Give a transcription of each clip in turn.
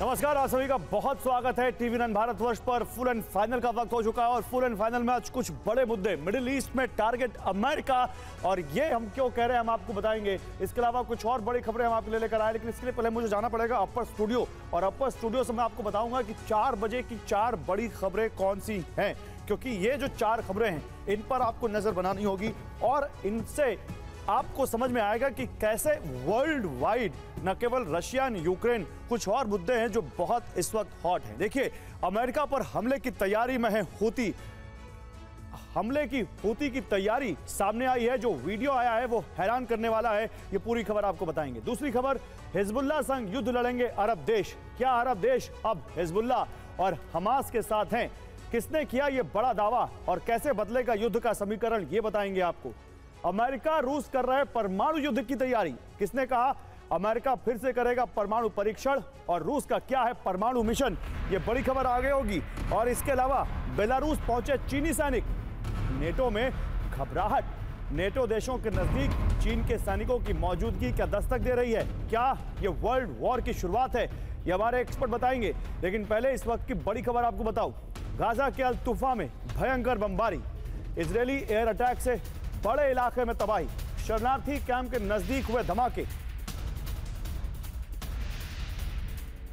नमस्कार, आप सभी का बहुत स्वागत है टीवी 9 भारतवर्ष पर। फुल एंड फाइनल का वक्त हो चुका है और फुल एंड फाइनल में आज कुछ बड़े मुद्दे, मिडिल ईस्ट में टारगेट अमेरिका, और ये हम क्यों कह रहे हैं हम आपको बताएंगे। इसके अलावा कुछ और बड़ी खबरें हम आपके लिए लेकर आए, लेकिन इसके लिए पहले मुझे जाना पड़ेगा अपर स्टूडियो, और अपर स्टूडियो से मैं आपको बताऊंगा कि 4 बजे की 4 बड़ी खबरें कौन सी हैं, क्योंकि ये जो 4 खबरें हैं इन पर आपको नजर बनानी होगी और इनसे आपको समझ में आएगा कि कैसे वर्ल्ड वाइड न केवल रशिया एंड यूक्रेन, कुछ और मुद्दे हैं जो बहुत इस वक्त हॉट हैं। देखिए, अमेरिका पर हमले की तैयारी में है हूती। हमले की हूती की तैयारी सामने आई है, जो वीडियो आया है वो हैरान करने वाला है। ये पूरी खबर आपको बताएंगे। दूसरी खबर, हिजबुल्लाह संग युद्ध लड़ेंगे अरब देश। क्या अरब देश अब हिजबुल्लाह और हमास के साथ हैं? किसने किया ये बड़ा दावा और कैसे बदलेगा युद्ध का समीकरण, ये बताएंगे आपको। अमेरिका रूस कर रहे परमाणु युद्ध की तैयारी। किसने कहा अमेरिका फिर से करेगा परमाणु परीक्षण और रूस का क्या है परमाणु मिशन, ये बड़ी खबर आगे होगी। और इसके अलावा बेलारूस पहुंचे चीनी सैनिक। नेटो में घबराहट। नेटो देशों के नजदीक चीन के सैनिकों की मौजूदगी क्या दस्तक दे रही है? क्या ये वर्ल्ड वॉर की शुरुआत है? ये हमारे एक्सपर्ट बताएंगे। लेकिन पहले इस वक्त की बड़ी खबर आपको बताऊं। गाजा के अल तुफा में भयंकर बमबारी। इजरायली एयर अटैक से बड़े इलाके में तबाही। शरणार्थी कैंप के नजदीक हुए धमाके।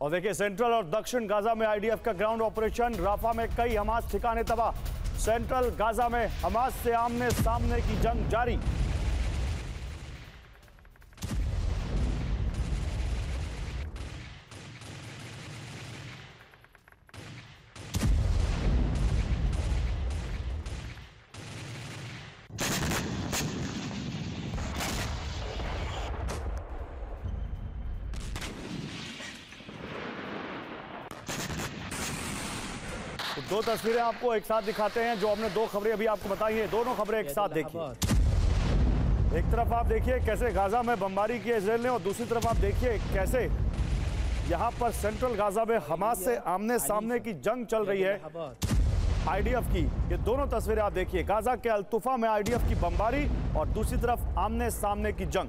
और देखिए, सेंट्रल और दक्षिण गाजा में आईडीएफ का ग्राउंड ऑपरेशन। राफा में कई हमास ठिकाने तबाह। सेंट्रल गाजा में हमास से आमने सामने की जंग जारी। दो तस्वीरें आपको एक साथ दिखाते हैं। जो हमने 2 खबरें अभी आपको बताई हैं, दोनों खबरें एक साथ देखिए। एक तरफ आप देखिए कैसे गाजा में बमबारी की इजराइल ने, और दूसरी तरफ आप देखिए कैसे यहां पर सेंट्रल गाजा में हमास से आमने सामने की जंग चल रही है आईडीएफ की। ये दोनों तस्वीरें आप देखिए, गाजा के अल-तुफा में आईडीएफ की बमबारी और दूसरी तरफ आमने सामने की जंग।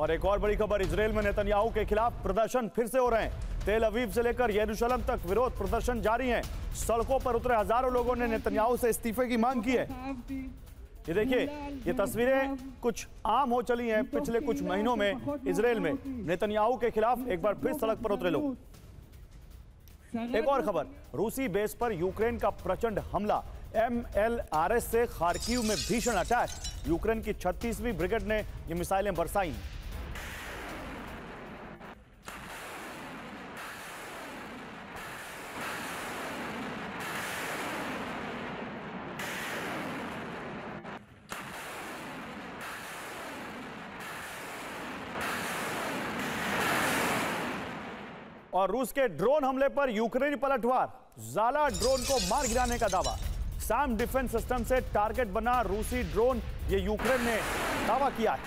और एक और बड़ी खबर, इजराइल में नेतन्याहू के खिलाफ प्रदर्शन फिर से हो रहे हैं। तेल अवीव से लेकर यरूशलेम तक विरोध प्रदर्शन जारी है। सड़कों पर उतरे हजारों लोगों ने नेतन्याहू से इस्तीफे की मांग की है। ये देखिए, ये तस्वीरें कुछ आम हो चली हैं पिछले कुछ महीनों में इजराइल में। नेतन्याहू के खिलाफ एक बार फिर सड़क पर उतरे लोग। एक और खबर, रूसी बेस पर यूक्रेन का प्रचंड हमला। MLRS से खार्किव में भीषण अटैक। यूक्रेन की 36वीं ब्रिगेड ने ये मिसाइलें बरसाई। और रूस के ड्रोन हमले पर यूक्रेनी पलटवार। ज़ाला ड्रोन को मार गिराने का दावा। सैम डिफेंस सिस्टम से टारगेट बना रूसी ड्रोन, ये यूक्रेन ने दावा किया है।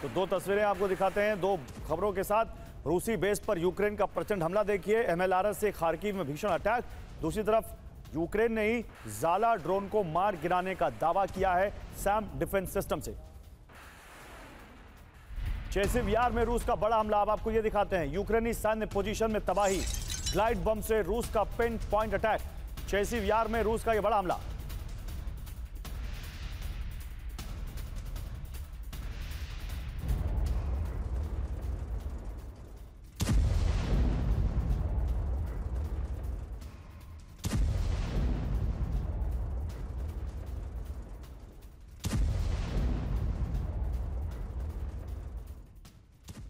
तो 2 तस्वीरें आपको दिखाते हैं 2 खबरों के साथ। रूसी बेस पर यूक्रेन का प्रचंड हमला देखिए, MLRS से खार्किव में भीषण अटैक। दूसरी तरफ यूक्रेन ने ही ज़ाला ड्रोन को मार गिराने का दावा किया है सैम डिफेंस सिस्टम से। चेसिव यार में रूस का बड़ा हमला, अब आपको यह दिखाते हैं। यूक्रेनी सैन्य पोजीशन में तबाही। ग्लाइड बम से रूस का पिन पॉइंट अटैक। चेसिव यार में रूस का यह बड़ा हमला।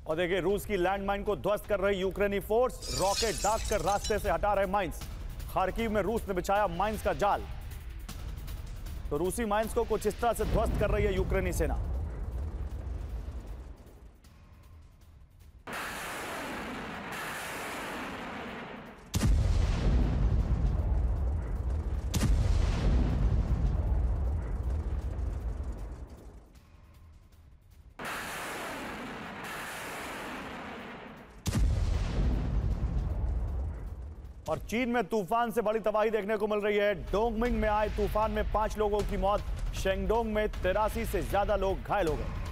और देखिए रूस की लैंडमाइन को ध्वस्त कर रही यूक्रेनी फोर्स, रॉकेट दागकर रास्ते से हटा रहे माइंस। खार्किव में रूस ने बिछाया माइंस का जाल। तो रूसी माइंस को कुछ इस तरह से ध्वस्त कर रही है यूक्रेनी सेना। और चीन में तूफान से बड़ी तबाही देखने को मिल रही है। डोंगमिंग में आए तूफान में 5 लोगों की मौत, शेंगडोंग में 83 से ज्यादा लोग घायल हो गए।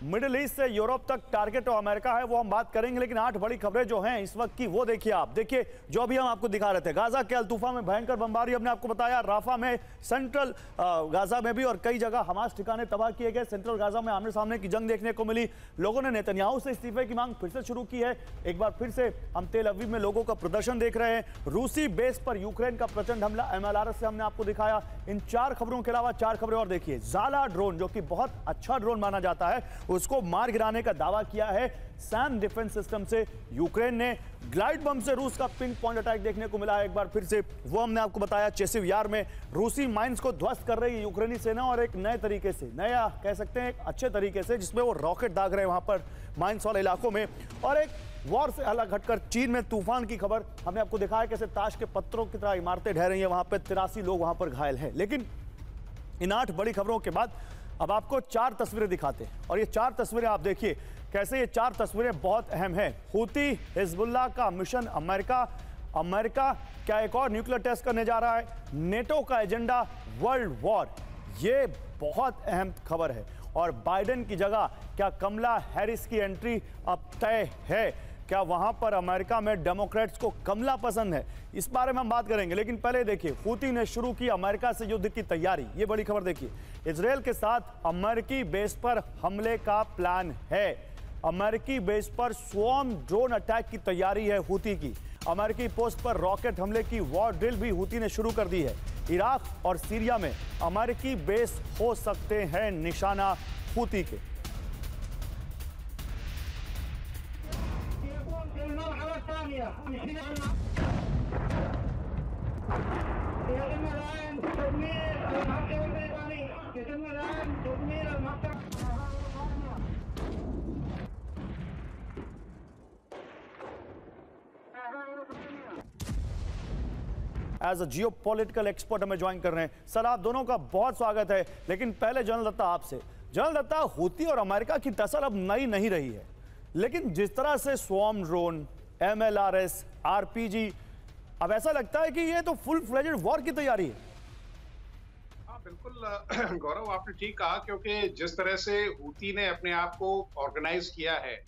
मिडिल ईस्ट से यूरोप तक टारगेट और अमेरिका है, वो हम बात करेंगे, लेकिन 8 बड़ी खबरें जो हैं इस वक्त की वो देखिए आप। देखिए जो अभी हम आपको दिखा रहे थे, गाजा के अल तूफा में भयंकर बमबारी हमने आपको बताया, राफा में, सेंट्रल गाजा में भी और कई जगह हमास ठिकाने तबाह किए गए। सेंट्रल गाजा में आमने सामने की जंग देखने को मिली। लोगों ने नेतन्याहू से इस्तीफे की मांग फिर से शुरू की है। एक बार फिर से हम तेल अवीव में लोगों का प्रदर्शन देख रहे हैं। रूसी बेस पर यूक्रेन का प्रचंड हमला MLRS से हमने आपको दिखाया। इन 4 खबरों के अलावा 4 खबरें और देखिए। ज़ाला ड्रोन जो कि बहुत अच्छा ड्रोन माना जाता है, उसको मार गिराने का दावा किया है सैम डिफेंस सिस्टम से यूक्रेन ने। ग्लाइड बम से रूस का पिन पॉइंट अटैक देखने को मिला है एक बार फिर से, वो हमने आपको बताया। चेसिव यार में रूसी माइंस को ध्वस्त कर रही है यूक्रेनी सेना, और एक नए तरीके से, नया कह सकते हैं एक अच्छे तरीके से, जिसमें वो रॉकेट दाग रहे हैं वहां पर माइंस वाले इलाकों में। और एक वॉर से अलग हटकर चीन में तूफान की खबर हमने आपको दिखाया, कैसे ताश के पत्थरों की तरह इमारतें ढह रही हैं वहां पर। 83 लोग वहां पर घायल हैं। लेकिन इन 8 बड़ी खबरों के बाद अब आपको 4 तस्वीरें दिखाते हैं, और ये 4 तस्वीरें आप देखिए कैसे ये 4 तस्वीरें बहुत अहम हैं। हूती हिजबुल्लाह का मिशन अमेरिका क्या एक और न्यूक्लियर टेस्ट करने जा रहा है? नेटो का एजेंडा वर्ल्ड वॉर, ये बहुत अहम खबर है। और बाइडेन की जगह क्या कमला हैरिस की एंट्री अब तय है? क्या वहां पर अमेरिका में डेमोक्रेट्स को कमला पसंद है? इस बारे में हम बात करेंगे, लेकिन पहले देखिए हूती ने शुरू की अमेरिका से युद्ध की तैयारी। ये बड़ी खबर देखिए, इजरायल के साथ अमेरिकी बेस पर हमले का प्लान है। अमेरिकी बेस पर स्वॉर्म ड्रोन अटैक की तैयारी है हूती की। अमेरिकी पोस्ट पर रॉकेट हमले की वॉर ड्रिल भी हूती ने शुरू कर दी है। इराक और सीरिया में अमेरिकी बेस हो सकते हैं निशाना हूती के। एज अ जियोपॉलिटिकल एक्सपर्ट हमें ज्वाइन कर रहे हैं। सर आप दोनों का बहुत स्वागत है, लेकिन पहले जनरल दत्ता आपसे। जनरल दत्ता, हूती और अमेरिका की टसल अब नई नहीं रही है, लेकिन जिस तरह से स्वॉर्म ड्रोन, MLRS, RPG, अब ऐसा लगता है कि ये तो फुल फ्लेजेड वॉर की तैयारी है। हाँ बिल्कुल गौरव, आपने ठीक कहा, क्योंकि जिस तरह से हूती ने अपने आप को ऑर्गेनाइज किया है,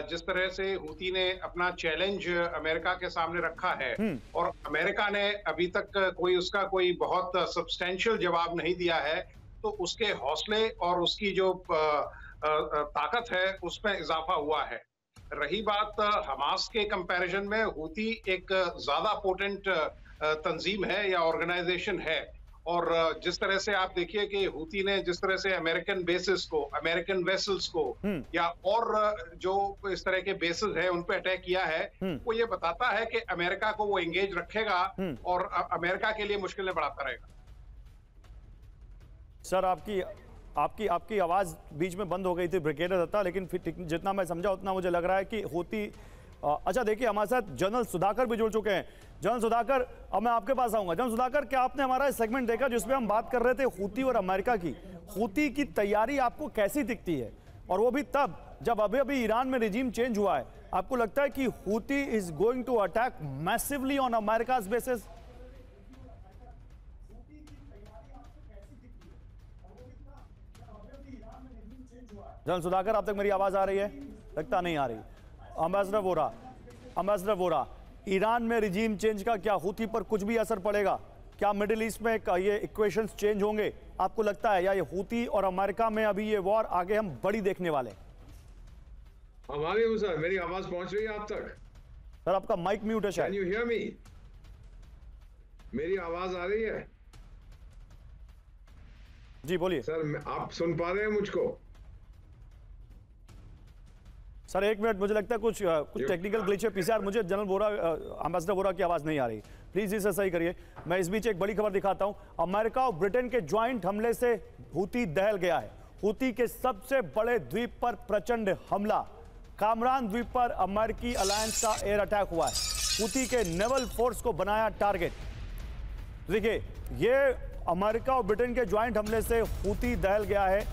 जिस तरह से हूती ने अपना चैलेंज अमेरिका के सामने रखा है, और अमेरिका ने अभी तक उसका कोई बहुत सब्सटेंशियल जवाब नहीं दिया है, तो उसके हौसले और उसकी जो ताकत है उसमें इजाफा हुआ है। रही बात हमास के कंपैरिजन में, हूती एक ज्यादा पोटेंट तंजीम है या ऑर्गेनाइजेशन है। और जिस तरह से आप देखिए कि हूती ने जिस तरह से अमेरिकन बेसिस को, अमेरिकन वेसल्स को, या और जो इस तरह के बेसिस है उन पे अटैक किया है, वो ये बताता है कि अमेरिका को वो एंगेज रखेगा और अमेरिका के लिए मुश्किलें बढ़ाता रहेगा। सर आपकी आवाज बीच में बंद हो गई थी ब्रिगेडियर दत्ता, लेकिन फिर जितना मैं समझा उतना मुझे लग रहा है कि हूती। अच्छा देखिए, हमारे साथ जनरल सुधाकर भी जुड़ चुके हैं। जनरल सुधाकर, अब मैं आपके पास आऊंगा। जनरल सुधाकर, क्या आपने हमारा सेगमेंट देखा जिसमें हम बात कर रहे थे हूती और अमेरिका की? हूती की तैयारी आपको कैसी दिखती है, और वो भी तब जब अभी ईरान में रिजीम चेंज हुआ है? आपको लगता है कि Houthi is going to attack massively on America's bases? General Sudhakar, आप तक मेरी आवाज आ रही है? लगता नहीं आ रही। अम्बेसडर वोरा, ईरान में रिजीम चेंज का क्या हूती पर कुछ भी असर पड़ेगा? क्या मिडिल ईस्ट में ये इक्वेशंस चेंज होंगे आपको लगता है, या ये हूती और अमेरिका में अभी ये वॉर आगे हम बड़ी देखने वाले? हमारी हूँ सर, मेरी आवाज पहुंच रही है आप तक? सर आपका माइक म्यूट है शायद। Can you hear me? मेरी आवाज आ रही है? जी बोलिए सर, आप सुन पा रहे हैं मुझको? सर एक मिनट, मुझे लगता है कुछ टेक्निकल ग्लिच है पीछे। मुझे जनरल वोरा, अम्बेसडर वोरा की आवाज नहीं आ रही, प्लीज इसे सही करिए। मैं इस बीच एक बड़ी खबर दिखाता हूं। अमेरिका और ब्रिटेन के ज्वाइंट हमले से हूती दहल गया है। हूती के सबसे बड़े द्वीप पर प्रचंड हमला। कामरान द्वीप पर अमेरिकी अलायंस का एयर अटैक हुआ है। हूती के नेवल फोर्स को बनाया टारगेट। देखिए, ये अमेरिका और ब्रिटेन के ज्वाइंट हमले से हूती दहल गया है।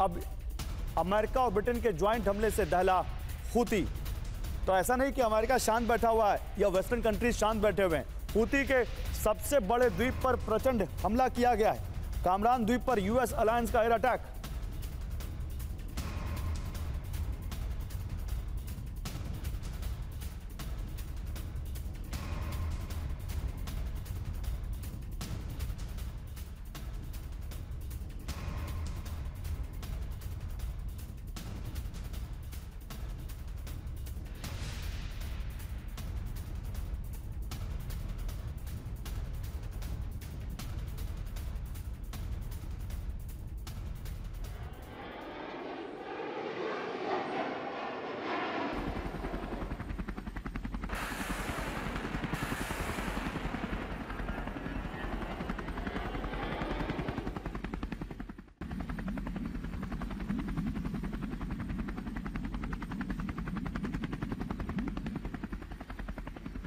अब अमेरिका और ब्रिटेन के ज्वाइंट हमले से दहला हूती। तो ऐसा नहीं कि अमेरिका शांत बैठा हुआ है या वेस्टर्न कंट्रीज शांत बैठे हुए हैं। हूती के सबसे बड़े द्वीप पर प्रचंड हमला किया गया है। कामरान द्वीप पर यूएस अलायंस का एयर अटैक।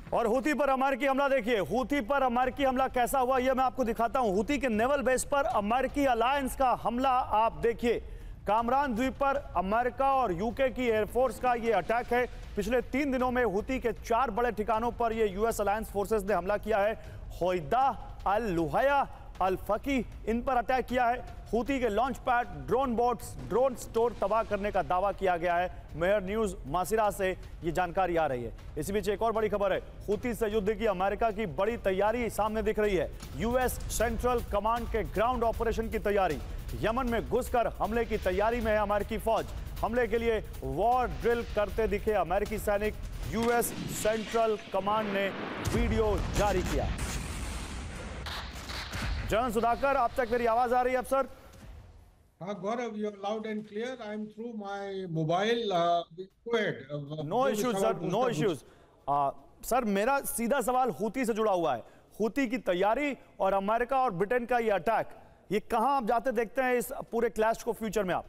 और हूती पर अमेरिकी हमला देखिए, हूती पर अमेरिकी हमला कैसा हुआ यह मैं आपको दिखाता हूं। हूती के नेवल बेस पर अमेरिकी अलायंस का हमला आप देखिए। कामरान द्वीप पर अमेरिका और यूके की एयरफोर्स का यह अटैक है। पिछले 3 दिनों में हूती के 4 बड़े ठिकानों पर यह यूएस अलायंस फोर्सेस ने हमला किया है। होइदा, अल लुहाया, अल फकी, इन पर अटैक किया है। हूती के launch pad, drone boats, drone store तबाह करने का दावा किया गया है। मेहर न्यूज मासिरा से ये जानकारी आ रही है। इसी बीच एक और बड़ी खबर है, हूती से युद्ध की अमेरिका की बड़ी तैयारी सामने दिख रही है। यूएस सेंट्रल कमांड के ग्राउंड ऑपरेशन की तैयारी। यमन में घुसकर हमले की तैयारी में है अमेरिकी फौज। हमले के लिए वॉर ड्रिल करते दिखे अमेरिकी सैनिक। यूएस सेंट्रल कमांड ने वीडियो जारी किया। जनरल सुधाकर, आप तक मेरी आवाज आ रही है अफसर? Gaurav, you're loud and clear. I'm through my mobile. Go ahead. No issues, sir. No issues. Sir, मेरा सीधा सवाल हूती से जुड़ा हुआ है। हूती की तैयारी और अमेरिका और ब्रिटेन का ये अटैक, ये कहां आप जाते देखते हैं इस पूरे क्लैश को फ्यूचर में आप?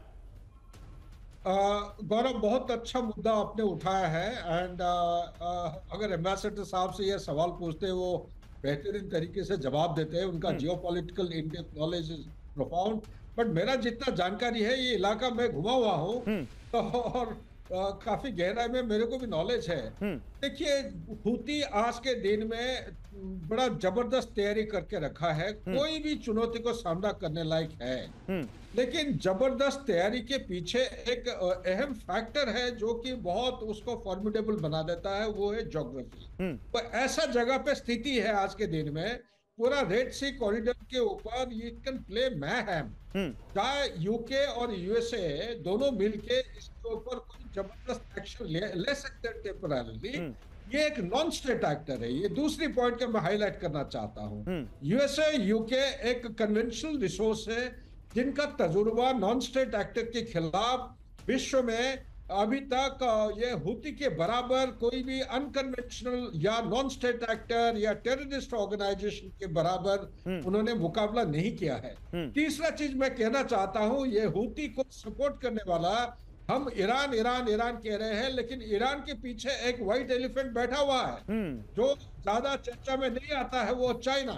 गौरव, बहुत अच्छा मुद्दा आपने उठाया है। एंड अगर एम्बेसडर साहब से यह सवाल पूछते, वो बेहतरीन तरीके से जवाब देते हैं। उनका geopolitical in-depth knowledge is profound. But मेरा जितना जानकारी है, ये इलाका मैं घुमा हुआ हूँ तो और काफी गहराई में मेरे को भी नॉलेज है। देखिए, हूती आज के दिन में बड़ा जबरदस्त तैयारी करके रखा है। कोई भी चुनौती को सामना करने लायक है। लेकिन जबरदस्त तैयारी के पीछे एक अहम फैक्टर है जो कि बहुत उसको फॉर्मिडेबल बना देता है, वो है ज्योग्राफी। तो ऐसा जगह पे स्थिति है आज के दिन में, पूरा रेड सी कॉरिडोर के ऊपर ये कैन प्ले मैहम। चाहे यूके और यूएसए दोनों मिलके इसके ऊपर कोई जबरदस्त एक्शन ले सकते हैं टेम्पररीली। ये एक नॉन स्टेट एक्टर है। ये दूसरी पॉइंट का मैं हाईलाइट करना चाहता हूँ। यूएसए, यूके एक कन्वेंशनल रिसोर्स है जिनका तजुर्बा नॉन स्टेट एक्टर के खिलाफ विश्व में अभी तक ये हूती के बराबर कोई भी अनकन्वेंशनल या नॉन स्टेट एक्टर या टेररिस्ट ऑर्गेनाइजेशन के बराबर उन्होंने मुकाबला नहीं किया है। तीसरा चीज मैं कहना चाहता हूं, ये हूती को सपोर्ट करने वाला, हम ईरान ईरान ईरान कह रहे हैं, लेकिन ईरान के पीछे एक व्हाइट एलिफेंट बैठा हुआ है जो ज्यादा चर्चा में नहीं आता है, वो चाइना।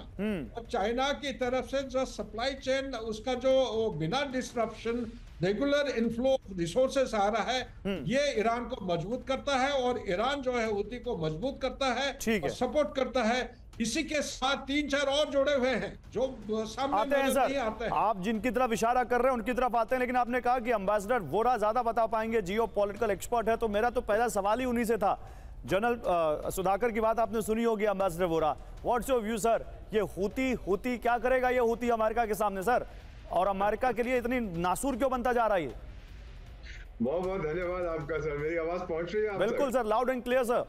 और चाइना की तरफ से जो सप्लाई चेन, उसका जो बिना disruption regular inflow of resources आ रहा है, ये ईरान को मजबूत करता है और ईरान जो है हूती को मजबूत करता है और सपोर्ट करता है। इसी के साथ 3-4 और जुड़े हुए हैं जो सामने आते हैं नजर नहीं सर, आते हैं। आप जिनकी तरफ इशारा कर रहे हैं उनकी तरफ आते हैं, लेकिन आपने कहा कि एम्बेसडर वोरा ज्यादा बता पाएंगे, जियो पॉलिटिकल एक्सपर्ट है, तो मेरा तो पहला सवाल ही उन्हीं से था। जनरल सुधाकर की बात आपने सुनी होगी, ambassador Vora, what's your view sir? ये हूती क्या करेगा ये हूती अमेरिका के सामने सर, और अमेरिका के लिए इतनी नासूर क्यों बनता जा रहा है? बहुत बहुत धन्यवाद आपका सर। मेरी आवाज पहुंच रही है आप तक? बिल्कुल sir, loud and clear sir.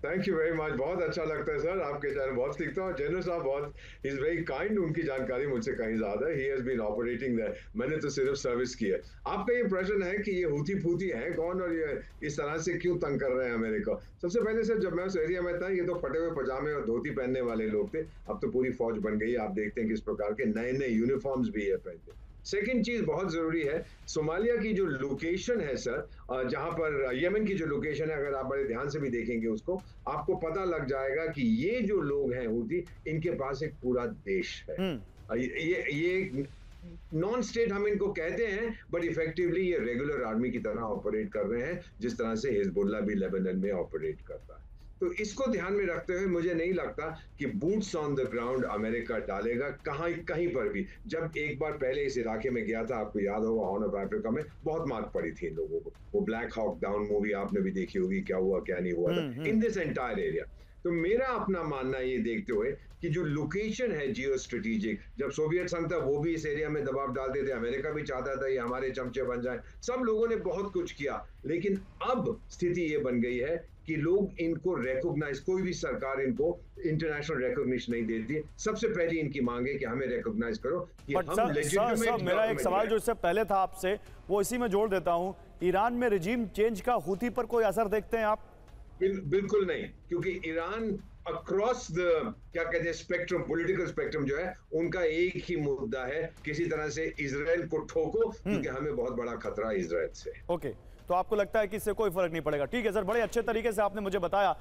Thank you very much. बहुत अच्छा लगता है सर, आपके चैनल बहुत सीखता हूँ। जनरल साहब बहुत इज वेरी काइंड, उनकी जानकारी मुझसे कहीं ज्यादा है। He has been operating that, मैंने तो सिर्फ सर्विस की है। आपका ये प्रश्न है कि ये हूती फूती है कौन और ये इस तरह से क्यों तंग कर रहे हैं अमेरिका? सबसे पहले सर, जब मैं उस एरिया में था ये तो फटे हुए पजामे और धोती पहनने वाले लोग थे, अब तो पूरी फौज बन गई। आप देखते हैं किस प्रकार के नए नए यूनिफॉर्म्स भी है पहनते। सेकेंड चीज बहुत जरूरी है, सोमालिया की जो लोकेशन है सर, जहां पर यमन की जो लोकेशन है, अगर आप बड़े ध्यान से भी देखेंगे उसको, आपको पता लग जाएगा कि ये जो लोग हैं हूती, इनके पास एक पूरा देश है। ये नॉन स्टेट हम इनको कहते हैं, बट इफेक्टिवली ये रेगुलर आर्मी की तरह ऑपरेट कर रहे हैं, जिस तरह से हिजबुल्लाह भी लेबनान में ऑपरेट करता है। तो इसको ध्यान में रखते हुए मुझे नहीं लगता कि boots on the ground America डालेगा कहीं पर भी। जब एक बार पहले इस इलाके में गया था, आपको याद होगा, हॉर्न ऑफ अफ्रीका में बहुत मार पड़ी थी इन लोगों को। वो ब्लैक हॉक डाउन मूवी आपने भी देखी होगी, क्या हुआ क्या नहीं हुआ था इन दिस एंटायर एरिया। तो मेरा अपना मानना ये देखते हुए कि जो लोकेशन है जियो स्ट्रेटेजिक, जब सोवियत संघ था वो भी इस एरिया में दबाव डालते थे, अमेरिका भी चाहता था ये हमारे चमचे बन जाए, सब लोगों ने बहुत कुछ किया, लेकिन अब स्थिति ये बन गई है कि लोग इनको रिकॉग्नाइज, कोई भी सरकार इनको इंटरनेशनल रिकॉग्निशन नहीं देती। सबसे पहले इनकी मांग है कि हमें रिकॉग्नाइज करो कि हम लेजिटिमेट। मेरा एक सवाल जो इससे पहले था आपसे, वो इसी में जोड़ देता हूं, ईरान में रिजीम चेंज का हूती पर कोई असर देखते हैं आप? बिल्कुल नहीं, क्योंकि ईरान अक्रॉस द क्या कहते हैं स्पेक्ट्रम, पॉलिटिकल स्पेक्ट्रम जो है उनका एक ही मुद्दा है, किसी तरह से इजराइल को ठोको, क्योंकि हमें बहुत बड़ा खतरा है इजराइल से। ओके, तो आपको लगता है कि इससे कोई फर्क नहीं पड़ेगा। ठीक है सर, बड़े अच्छे तरीके से आपने मुझे बताया।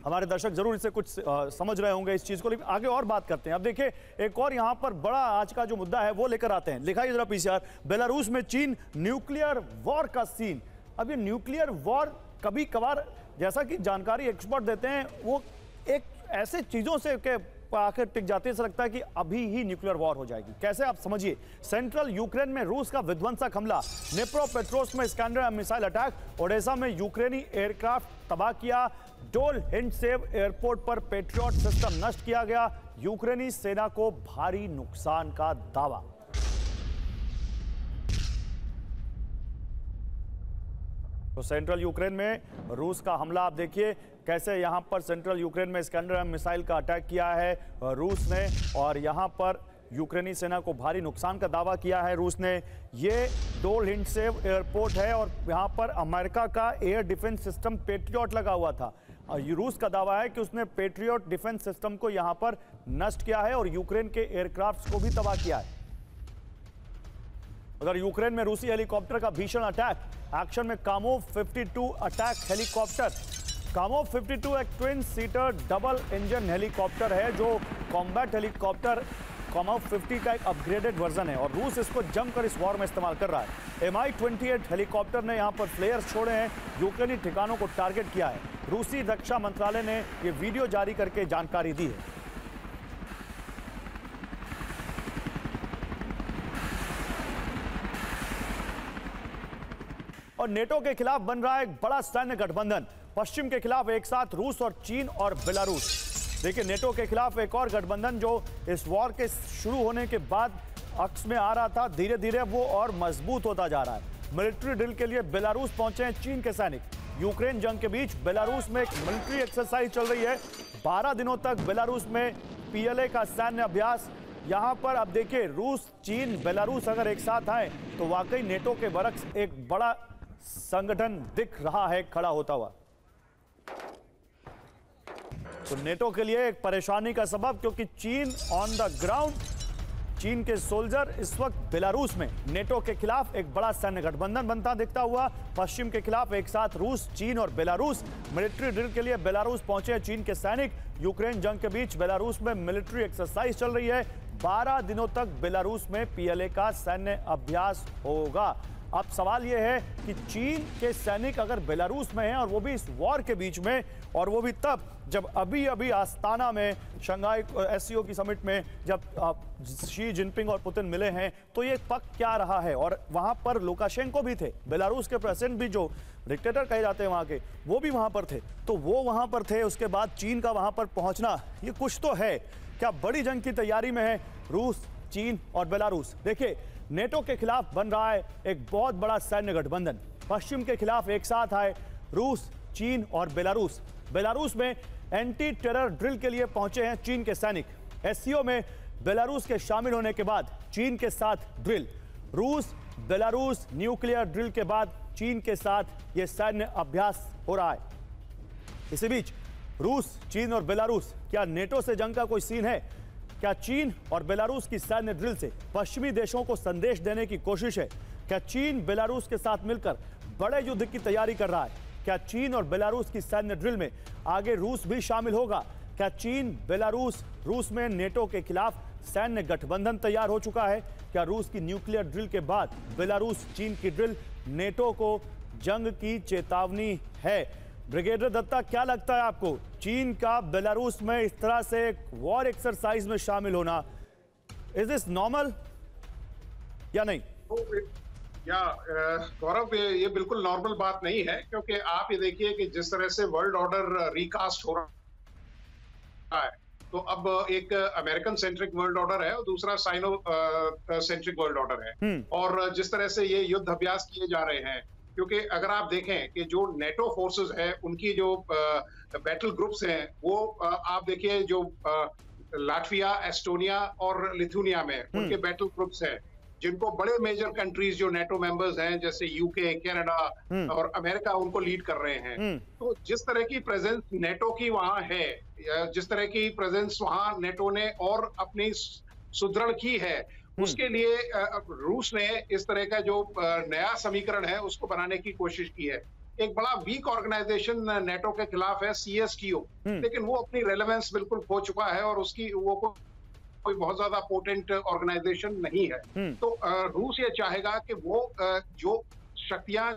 हमारे दर्शक जरूर इससे कुछ समझ रहे होंगे इस चीज को, लेकिन आगे और बात करते हैं। अब देखिए, एक और यहां पर बड़ा आज का जो मुद्दा है वो लेकर आते हैं। लिखा है जरा पीसीआर, बेलारूस में चीन न्यूक्लियर वॉर का सीन। अब ये न्यूक्लियर वॉर कभी कभार, जैसा कि जानकारी एक्सपर्ट देते हैं, वो एक ऐसे चीजों से के आखिर टिक जाती है, ऐसा लगता है कि अभी ही न्यूक्लियर वॉर हो जाएगी। कैसे, आप समझिए। सेंट्रल यूक्रेन में रूस का विध्वंसक हमला, नेप्रोपेट्रोव्स्क में स्कैंडर मिसाइल अटैक, ओडेसा में यूक्रेनी एयरक्राफ्ट तबाह किया, डोल हिंडसेव एयरपोर्ट पर पेट्रियट सिस्टम नष्ट किया गया, यूक्रेनी सेना को भारी नुकसान का दावा। तो सेंट्रल यूक्रेन में रूस का हमला, आप देखिए कैसे यहां पर सेंट्रल यूक्रेन में स्कैंडर मिसाइल का अटैक किया है रूस ने, और यहां पर यूक्रेनी सेना को भारी नुकसान का दावा किया है रूस ने। ये डोल हिंडसेव एयरपोर्ट है और यहां पर अमेरिका का एयर डिफेंस सिस्टम पेट्रियट लगा हुआ था, और रूस का दावा है कि उसने पेट्रियट डिफेंस सिस्टम को यहां पर नष्ट किया है और यूक्रेन के एयरक्राफ्ट को भी तबाह किया है। उधर यूक्रेन में रूसी हेलीकॉप्टर का भीषण अटैक, एक्शन में कामोव 52 अटैक हेलीकॉप्टर। कामोव 52 एक twin seater double engine helicopter है जो कॉम्बैट हेलीकॉप्टर कामोव 50 का एक अपग्रेडेड वर्जन है, और रूस इसको जमकर इस वॉर में इस्तेमाल कर रहा है। Mi-28 हेलीकॉप्टर ने यहां पर फ्लेयर्स छोड़े हैं, यूक्रेनी ठिकानों को टारगेट किया है। रूसी रक्षा मंत्रालय ने यह वीडियो जारी करके जानकारी दी है। और नेटो के खिलाफ बन रहा है एक बड़ा सैन्य गठबंधन, पश्चिम के खिलाफ एक साथ रूस और चीन और बेलारूस। देखिए, नेटो के खिलाफ एक और गठबंधन जो इस वॉर के शुरू होने के बाद अक्स में आ रहा था, धीरे धीरे वो और मजबूत होता जा रहा है। मिलिट्री ड्रिल के लिए बेलारूस पहुंचे हैं चीन के सैनिक। यूक्रेन जंग के बीच बेलारूस में एक मिलिट्री एक्सरसाइज चल रही है। 12 दिनों तक बेलारूस में पीएलए का सैन्य अभ्यास। यहां पर अब देखिए, रूस, चीन, बेलारूस अगर एक साथ आए तो वाकई नेटो के बरक्स एक बड़ा संगठन दिख रहा है खड़ा होता हुआ। तो नेटो के लिए एक परेशानी का सबब, क्योंकि चीन ऑन द ग्राउंड, चीन के सोल्जर इस वक्त बेलारूस में नेटो के खिलाफ एक बड़ा सैन्य गठबंधन बनता दिखता हुआ। पश्चिम के खिलाफ एक साथ रूस, चीन और बेलारूस। मिलिट्री ड्रिल के लिए बेलारूस पहुंचे चीन के सैनिक। यूक्रेन जंग के बीच बेलारूस में मिलिट्री एक्सरसाइज चल रही है। 12 दिनों तक बेलारूस में पीएलए का सैन्य अभ्यास होगा। अब सवाल यह है कि चीन के सैनिक अगर बेलारूस में हैं और वो भी इस वॉर के बीच में, और वो भी तब जब अभी अभी आस्ताना में शंघाई एससीओ की समिट में जब शी जिनपिंग और पुतिन मिले हैं, तो ये पक क्या रहा है। और वहां पर लुकाशेंको भी थे, बेलारूस के प्रेसिडेंट भी जो डिक्टेटर कहे जाते हैं वहां के, वो भी वहां पर थे। तो वो वहां पर थे, उसके बाद चीन का वहां पर पहुंचना, ये कुछ तो है। क्या बड़ी जंग की तैयारी में है रूस, चीन और बेलारूस। देखिए, नेटो के खिलाफ बन रहा है एक बहुत बड़ा सैन्य गठबंधन। पश्चिम के खिलाफ एक साथ आए रूस, चीन और बेलारूस। बेलारूस में एंटी टेरर ड्रिल के लिए पहुंचे हैं चीन के सैनिक। एससीओ में बेलारूस के शामिल होने के बाद चीन के साथ ड्रिल। रूस बेलारूस न्यूक्लियर ड्रिल के बाद चीन के साथ यह सैन्य अभ्यास हो रहा है। इसी बीच रूस, चीन और बेलारूस, क्या नेटो से जंग का कोई सीन है? क्या चीन और बेलारूस की सैन्य ड्रिल से पश्चिमी देशों को संदेश देने की कोशिश है? क्या चीन बेलारूस के साथ मिलकर बड़े युद्ध की तैयारी कर रहा है? क्या चीन और बेलारूस की सैन्य ड्रिल में आगे रूस भी शामिल होगा? क्या चीन, बेलारूस, रूस में नेटो के खिलाफ सैन्य गठबंधन तैयार हो चुका है? क्या रूस की न्यूक्लियर ड्रिल के बाद बेलारूस, चीन की ड्रिल नेटो को जंग की चेतावनी है? ब्रिगेडियर दत्ता, क्या लगता है आपको, चीन का बेलारूस में इस तरह से एक वॉर एक्सरसाइज में शामिल होना, इज दिस नॉर्मल या नहीं? या गौरव, ये बिल्कुल नॉर्मल बात नहीं है, क्योंकि आप ये देखिए कि जिस तरह से वर्ल्ड ऑर्डर रिकास्ट हो रहा है, तो अब एक अमेरिकन सेंट्रिक वर्ल्ड ऑर्डर है और दूसरा साइनो सेंट्रिक वर्ल्ड ऑर्डर है। और जिस तरह से ये युद्ध अभ्यास किए जा रहे हैं, क्योंकि अगर आप देखें कि जो नेटो फोर्सेस है, उनकी जो बैटल ग्रुप्स हैं, वो आप देखिए जो लाटविया, एस्टोनिया और लिथुनिया में उनके बैटल ग्रुप्स हैं, जिनको बड़े मेजर कंट्रीज जो नेटो मेंबर्स हैं जैसे यूके, कनाडा और अमेरिका, उनको लीड कर रहे हैं। तो जिस तरह की प्रेजेंस नेटो की वहां है, जिस तरह की प्रेजेंस वहां नेटो ने और अपनी सुदृढ़ की है, उसके लिए रूस ने इस तरह का जो नया समीकरण है उसको बनाने की कोशिश की है। एक बड़ा वीक ऑर्गेनाइजेशन नेटो के खिलाफ है CSTO, लेकिन वो अपनी रेलेवेंस बिल्कुल खो चुका है और उसकी वो कोई बहुत ज्यादा पोटेंट ऑर्गेनाइजेशन नहीं है। तो रूस ये चाहेगा कि वो जो शक्तियां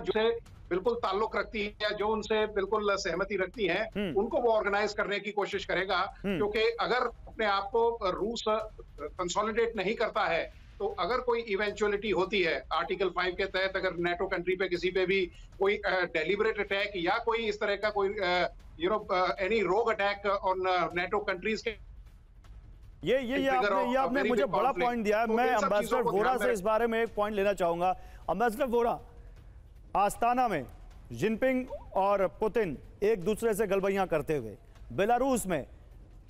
जो बिल्कुल ताल्लुक रखती है या जो उनसे बिल्कुल सहमति रखती हैं, उनको वो ऑर्गेनाइज करने की कोशिश करेगा। क्योंकि अगर अपने आप को रूस कंसोलिडेट नहीं करता है, तो अगर कोई इवेंचुअलिटी होती है आर्टिकल 5 के तहत, अगर नेटो कंट्री पे किसी पे भी कोई डेलिबरेट अटैक या कोई इस तरह का कोई एनी रोग अटैक ऑन नेटो कंट्रीज के, ये आपने मुझे बड़ा पॉइंट दिया है। मैं एम्बेसडर वोरा से इस बारे में एक पॉइंट लेना चाहूंगा। एम्बेसडर वोरा, आस्ताना में जिनपिंग और पुतिन एक दूसरे से गलबैयां करते हुए, बेलारूस में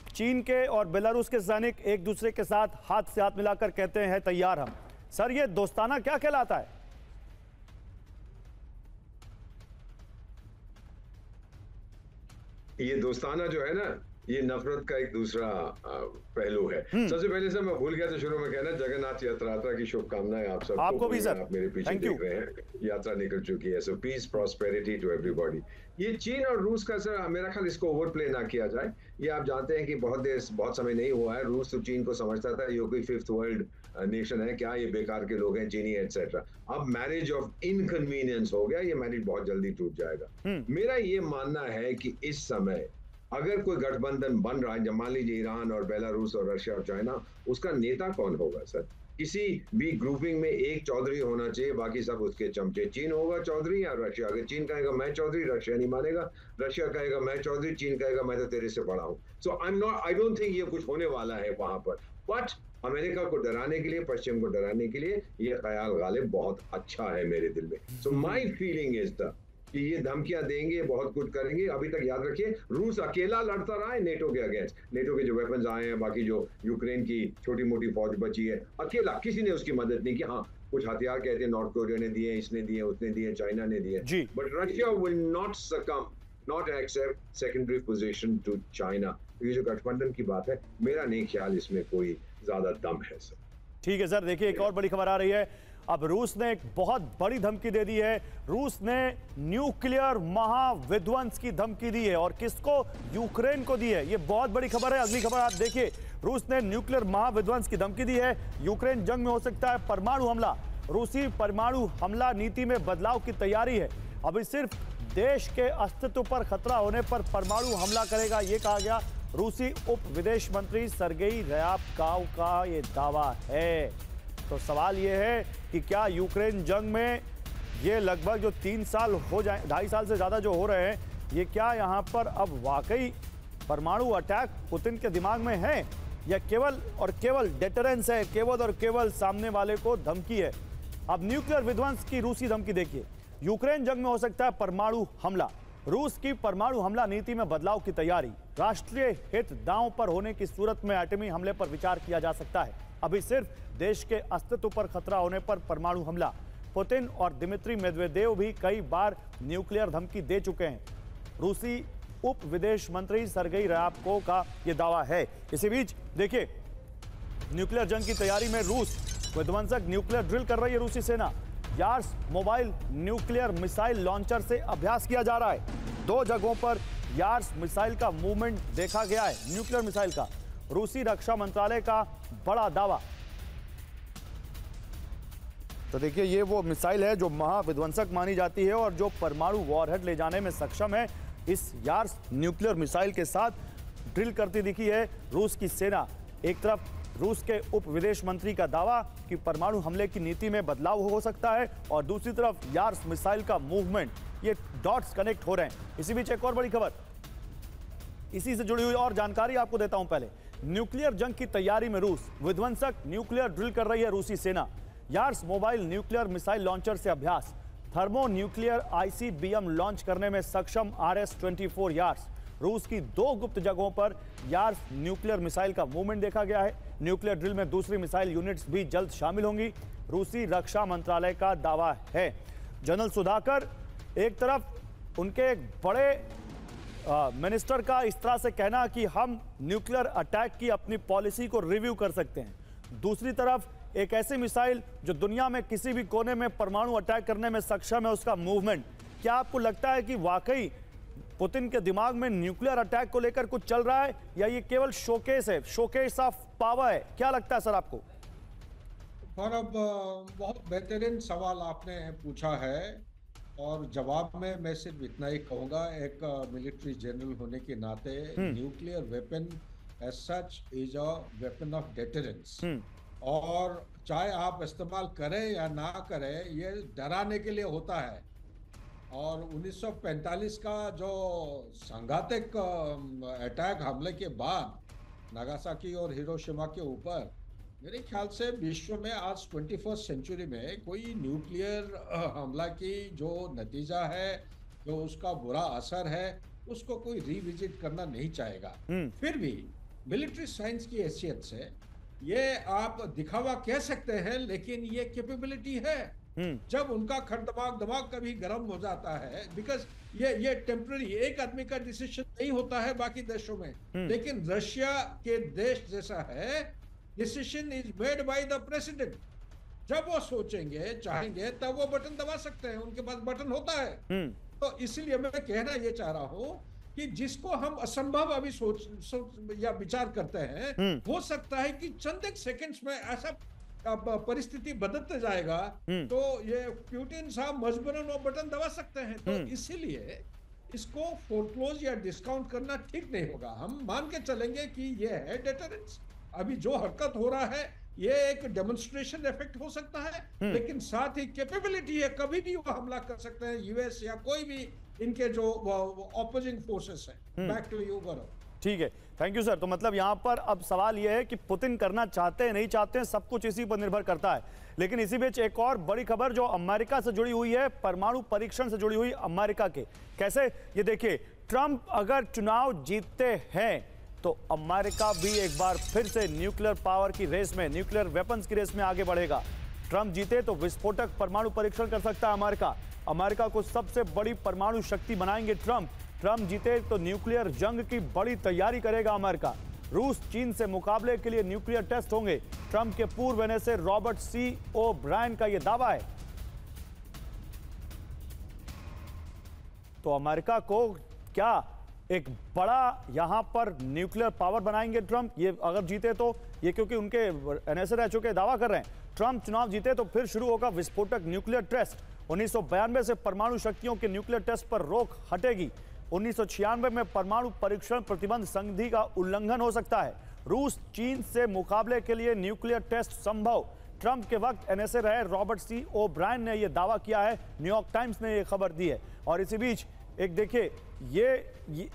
चीन के और बेलारूस के सैनिक एक दूसरे के साथ हाथ से हाथ मिलाकर कहते हैं तैयार हम। सर, ये दोस्ताना क्या कहलाता है? ये दोस्ताना जो है ना, ये नफरत का एक दूसरा पहलू है। सबसे पहले से मैं भूल गया था शुरू में कहना, जगन्नाथ यात्रा की शुभकामनाएं आप सबको। आपको भी सर, आप मेरे पीछे देख रहे हैं, यात्रा निकल चुकी है। सो पीस, प्रॉस्पेरिटी टू एवरीबॉडी। ये चीन और रूस का सर, मेरा ख्याल इसको ओवरप्ले ना किया जाए। ये आप जानते हैं कि बहुत समय नहीं हुआ है, रूस तो चीन को समझता था ये कोई 5th वर्ल्ड नेशन है, क्या ये बेकार के लोग हैं, चीनी एटसेट्रा। अब मैरिज ऑफ इनकन्वीनियंस हो गया, ये मैरिज बहुत जल्दी टूट जाएगा। मेरा ये मानना है कि इस समय अगर कोई गठबंधन बन रहा है, जब मान लीजिए ईरान और बेलारूस और रशिया और चाइना, उसका नेता कौन होगा सर? किसी भी ग्रुपिंग में एक चौधरी होना चाहिए, बाकी सब उसके चमचे। चीन होगा चौधरी या रशिया? अगर चीन कहेगा मैं चौधरी, रशिया नहीं मानेगा। रशिया कहेगा मैं चौधरी, चीन कहेगा मैं तो तेरे से बड़ा हूं। सो आई डोंट थिंक ये कुछ होने वाला है वहां पर। बट अमेरिका को डराने के लिए, पश्चिम को डराने के लिए ये ख्याल गालिब बहुत अच्छा है मेरे दिल में। सो माई फीलिंग इज द कि ये धमकियां देंगे, बहुत कुछ करेंगे। अभी तक याद रखिए, रूस अकेला लड़ता रहा है नेटो के अगेंस्ट। नेटो के जो वेपन्स आए हैं, बाकी जो यूक्रेन की छोटी मोटी फौज बची है, अकेला किसी ने उसकी मदद नहीं की। हाँ, कुछ हथियार कहते हैं नॉर्थ कोरिया ने दिए, इसने दिए, उसने दिए, चाइना ने दिए, but Russia will not succumb, not accept secondary position to China. ये जो गठबंधन की बात है, मेरा नहीं ख्याल इसमें कोई ज्यादा दम है सर। ठीक है सर, देखिए एक और बड़ी खबर आ रही है। अब रूस ने एक बहुत बड़ी धमकी दे दी है। रूस ने न्यूक्लियर महाविध्वंस की धमकी दी है, और किसको? यूक्रेन को दी है। ये बहुत बड़ी खबर है। अगली खबर आप देखिए, रूस ने न्यूक्लियर महाविध्वंस की धमकी दी है। यूक्रेन जंग में हो सकता है परमाणु हमला। रूसी परमाणु हमला नीति में बदलाव की तैयारी है। अभी सिर्फ देश के अस्तित्व पर खतरा होने पर परमाणु हमला करेगा, यह कहा गया। रूसी उप विदेश मंत्री सर्गेई रयाबकोव का यह दावा है। तो सवाल यह है कि क्या यूक्रेन जंग में ये लगभग जो 3 साल हो जाए, 2.5 साल से ज्यादा जो हो रहे हैं, ये क्या यहाँ पर अब वाकई परमाणु अटैक पुतिन के दिमाग में है या केवल और केवल डेटरेंस है, केवल और केवल सामने वाले को धमकी है। अब न्यूक्लियर विध्वंस की रूसी धमकी देखिए। यूक्रेन जंग में हो सकता है परमाणु हमला, रूस की परमाणु हमला नीति में बदलाव की तैयारी, राष्ट्रीय हित दांव पर होने की सूरत में एटमी हमले पर विचार किया जा सकता है। अभी सिर्फ देश के अस्तित्व पर खतरा होने पर परमाणु हमला। पुतिन और दिमित्री मेदवेदेव भी कई बार न्यूक्लियर धमकी दे चुके हैं। रूसी उप विदेश मंत्री सर्गेई रयाबकोव का यह दावा है। इसी बीच देखिए, न्यूक्लियर जंग की तैयारी में रूस विध्वंसक न्यूक्लियर ड्रिल कर रही है रूसी सेना। Yars mobile nuclear missile launcher से अभ्यास किया जा रहा है। 2 जगहों पर यार्स मिसाइल का मूवमेंट देखा गया है, न्यूक्लियर मिसाइल का। रूसी रक्षा मंत्रालय का बड़ा दावा। तो देखिए, ये वो मिसाइल है जो महाविध्वंसक मानी जाती है और जो परमाणु वॉरहेड ले जाने में सक्षम है। इस यार्स न्यूक्लियर मिसाइल के साथ ड्रिल करती दिखी है रूस की सेना। एक तरफ रूस के उप विदेश मंत्री का दावा कि परमाणु हमले की नीति में बदलाव हो सकता है और दूसरी तरफ यार्स मिसाइल का मूवमेंट, ये डॉट्स कनेक्ट हो रहे हैं। इसी बीच एक और बड़ी खबर, इसी से जुड़ी हुई और जानकारी आपको देता हूं। पहले न्यूक्लियर जंग की तैयारी में रूस विध्वंसक न्यूक्लियर ड्रिल कर रही है रूसी सेना। Yars mobile nuclear missile launcher से अभ्यास, थर्मो न्यूक्लियर ICBM लॉन्च करने में सक्षम RS-24 यार्स। रूस की 2 गुप्त जगहों पर यार्स न्यूक्लियर मिसाइल का मूवमेंट देखा गया है। न्यूक्लियर ड्रिल में दूसरी मिसाइल यूनिट्स भी जल्द शामिल होंगी, रूसी रक्षा मंत्रालय का दावा है। जनरल सुधाकर, एक तरफ उनके एक बड़े मिनिस्टर का इस तरह से कहना कि हम न्यूक्लियर अटैक की अपनी पॉलिसी को रिव्यू कर सकते हैं, दूसरी तरफ एक ऐसी मिसाइल जो दुनिया में किसी भी कोने में परमाणु अटैक करने में सक्षम है, उसका मूवमेंट। क्या आपको लगता है कि वाकई पुतिन के दिमाग में न्यूक्लियर अटैक को लेकर कुछ चल रहा है या ये केवल शोकेस है, शोकेस ऑफ पावर है? क्या लगता है सर आपको? अब बहुत बेहतरीन सवाल आपने पूछा है और जवाब में मैं सिर्फ इतना ही कहूँगा, एक मिलिट्री जनरल होने के नाते nuclear weapon as such is a weapon of deterrence. और चाहे आप इस्तेमाल करें या ना करें, ये डराने के लिए होता है। और 1945 का जो सांघातिक अटैक हमले के बाद नागासाकी और हिरोशिमा के ऊपर, मेरे ख्याल से विश्व में आज 21st सेंचुरी में कोई न्यूक्लियर हमला की जो नतीजा है, जो उसका बुरा असर है, उसको कोई रिविजिट करना नहीं चाहेगा। फिर भी मिलिट्री साइंस की हैसियत से ये आप दिखावा कह सकते हैं, लेकिन ये कैपेबिलिटी है। जब उनका दिमाग कभी गर्म हो जाता है, बिकॉज ये टेम्पररी, एक आदमी का डिसीजन नहीं होता है बाकी देशों में, लेकिन रशिया के देश जैसा है, decision is made by the president. जब वो सोचेंगे, चाहेंगे, तब वो बटन दबा सकते हैं, उनके पास बटन होता है। तो इसीलिए मैं कहना ये चाह रहा हूं कि जिसको हम असंभव अभी सोच या विचार करते हैं, हो सकता है कि चंद एक सेकंड्स में ऐसा परिस्थिति बदलते जाएगा, तो ये पुतिन साहब मजबूरन वो बटन दबा सकते हैं। तो इसीलिए इसको फोरक्लोज या डिस्काउंट करना ठीक नहीं होगा। हम मान के चलेंगे कि ये है डेटरेंस। अभी जो हरकत हो रहा है, ये एक डेमोन्स्ट्रेशन इफेक्ट हो सकता है, लेकिन साथ ही कैपेबिलिटी है, कभी भी वो हमला कर सकते हैं, यूएस या कोई भी इनके जो ऑपोजिंग फोर्सेस हैं। बैक टू यू गौरव। ठीक है, थैंक यू सर। तो मतलब यहाँ पर अब सवाल यह है कि पुतिन करना चाहते हैं नहीं चाहते हैं, सब कुछ इसी पर निर्भर करता है। लेकिन इसी बीच एक और बड़ी खबर जो अमेरिका से जुड़ी हुई है, परमाणु परीक्षण से जुड़ी हुई अमेरिका के। कैसे? ये देखिए, ट्रंप अगर चुनाव जीतते हैं तो अमेरिका भी एक बार फिर से न्यूक्लियर पावर की रेस में, न्यूक्लियर वेपन्स की रेस में आगे बढ़ेगा। ट्रंप जीते तो विस्फोटक परमाणु परीक्षण कर सकता है अमेरिका। अमेरिका को सबसे बड़ी परमाणु शक्ति बनाएंगे ट्रंप। ट्रंप जीते तो न्यूक्लियर जंग की बड़ी तैयारी करेगा अमेरिका। रूस चीन से मुकाबले के लिए न्यूक्लियर टेस्ट होंगे। ट्रंप के पूर्व एनएसए रॉबर्ट सी ओब्रायन का यह दावा है। तो अमेरिका को क्या एक बड़ा यहां पर न्यूक्लियर पावर बनाएंगे ट्रंप, ये अगर जीते तो, ये क्योंकि उनके एनएसए रह चुके दावा कर रहे हैं, ट्रंप चुनाव जीते तो फिर शुरू होगा विस्फोटक न्यूक्लियर टेस्ट। 1992 से परमाणु शक्तियों के न्यूक्लियर टेस्ट पर रोक हटेगी। 1996 में परमाणु परीक्षण प्रतिबंध संधि का उल्लंघन हो सकता है। रूस चीन से मुकाबले के लिए न्यूक्लियर टेस्ट संभव। ट्रंप के वक्त एनएसए रहे रॉबर्ट सी ओब्रायन ने यह दावा किया है, न्यूयॉर्क टाइम्स ने यह खबर दी है। और इसी बीच एक देखिए ये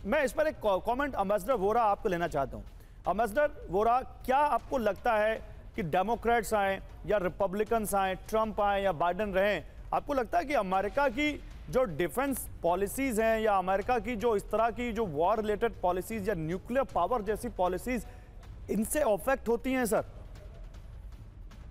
मैं इस पर एक कमेंट एम्बेसडर वोरा आपको लेना चाहता हूं। एम्बेसडर वोरा, क्या आपको लगता है कि डेमोक्रेट्स आए या रिपब्लिकन्स आए, ट्रंप आए या बाइडेन रहे, आपको लगता है कि अमेरिका की जो डिफेंस पॉलिसीज हैं या अमेरिका की जो इस तरह की जो वॉर रिलेटेड पॉलिसीज या न्यूक्लियर पावर जैसी पॉलिसीज इनसे अफेक्ट होती हैं सर?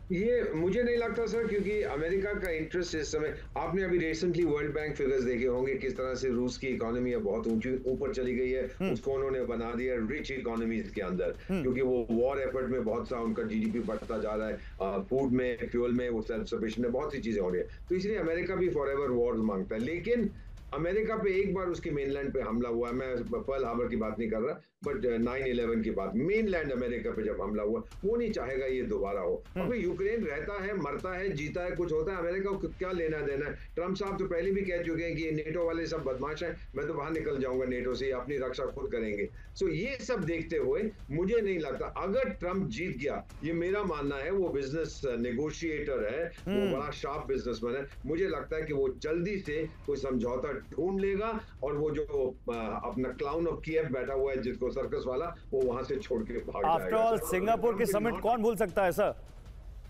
ये मुझे नहीं लगता सर, क्योंकि अमेरिका का इंटरेस्ट इस समय, आपने अभी रिसेंटली वर्ल्ड बैंक फिगर्स देखे होंगे किस तरह से रूस की इकोनॉमी है बहुत ऊंची ऊपर चली गई है। उसको उन्होंने बना दिया रिच इकोनॉमीज के अंदर, क्योंकि वो वॉर एफर्ट में बहुत सा उनका जीडीपी बढ़ता जा रहा है, फूड में, फ्यूल में, वो सेल्फ सफिशिएंट है, बहुत सी चीजें हो रही है। तो इसलिए अमेरिका भी फॉर एवर वॉर मांगता है। लेकिन अमेरिका पे एक बार उसकी मेनलैंड पे हमला हुआ, मैं पर्ल हार्बर की बात नहीं कर रहा, बट 9/11 की बात, मेनलैंड अमेरिका पे जब हमला हुआ, वो नहीं चाहेगा ये दोबारा हो। अब यूक्रेन रहता है, मरता है, जीता है, कुछ होता है, अमेरिका को क्या लेना देना है। ट्रंप साहब तो पहले भी कह चुके हैं कि नेटो वाले सब बदमाश हैं, मैं तो बाहर निकल जाऊंगा नेटो से, अपनी रक्षा खुद करेंगे। सो ये सब देखते हुए मुझे नहीं लगता, अगर ट्रंप जीत गया, ये मेरा मानना है, वो बिजनेस नेगोशिएटर है, वो बड़ा शार्प बिजनेसमैन है, मुझे लगता है कि वो जल्दी से कोई समझौता ढूंढ लेगा और वो जो अपना क्लाउन ऑफ कीव बैठा हुआ है जिसको सर्कस वाला, वो वहां से छोड़ के भाग जाएगा। आफ्टर ऑल सिंगापुर की समिट कौन भूल सकता है सर?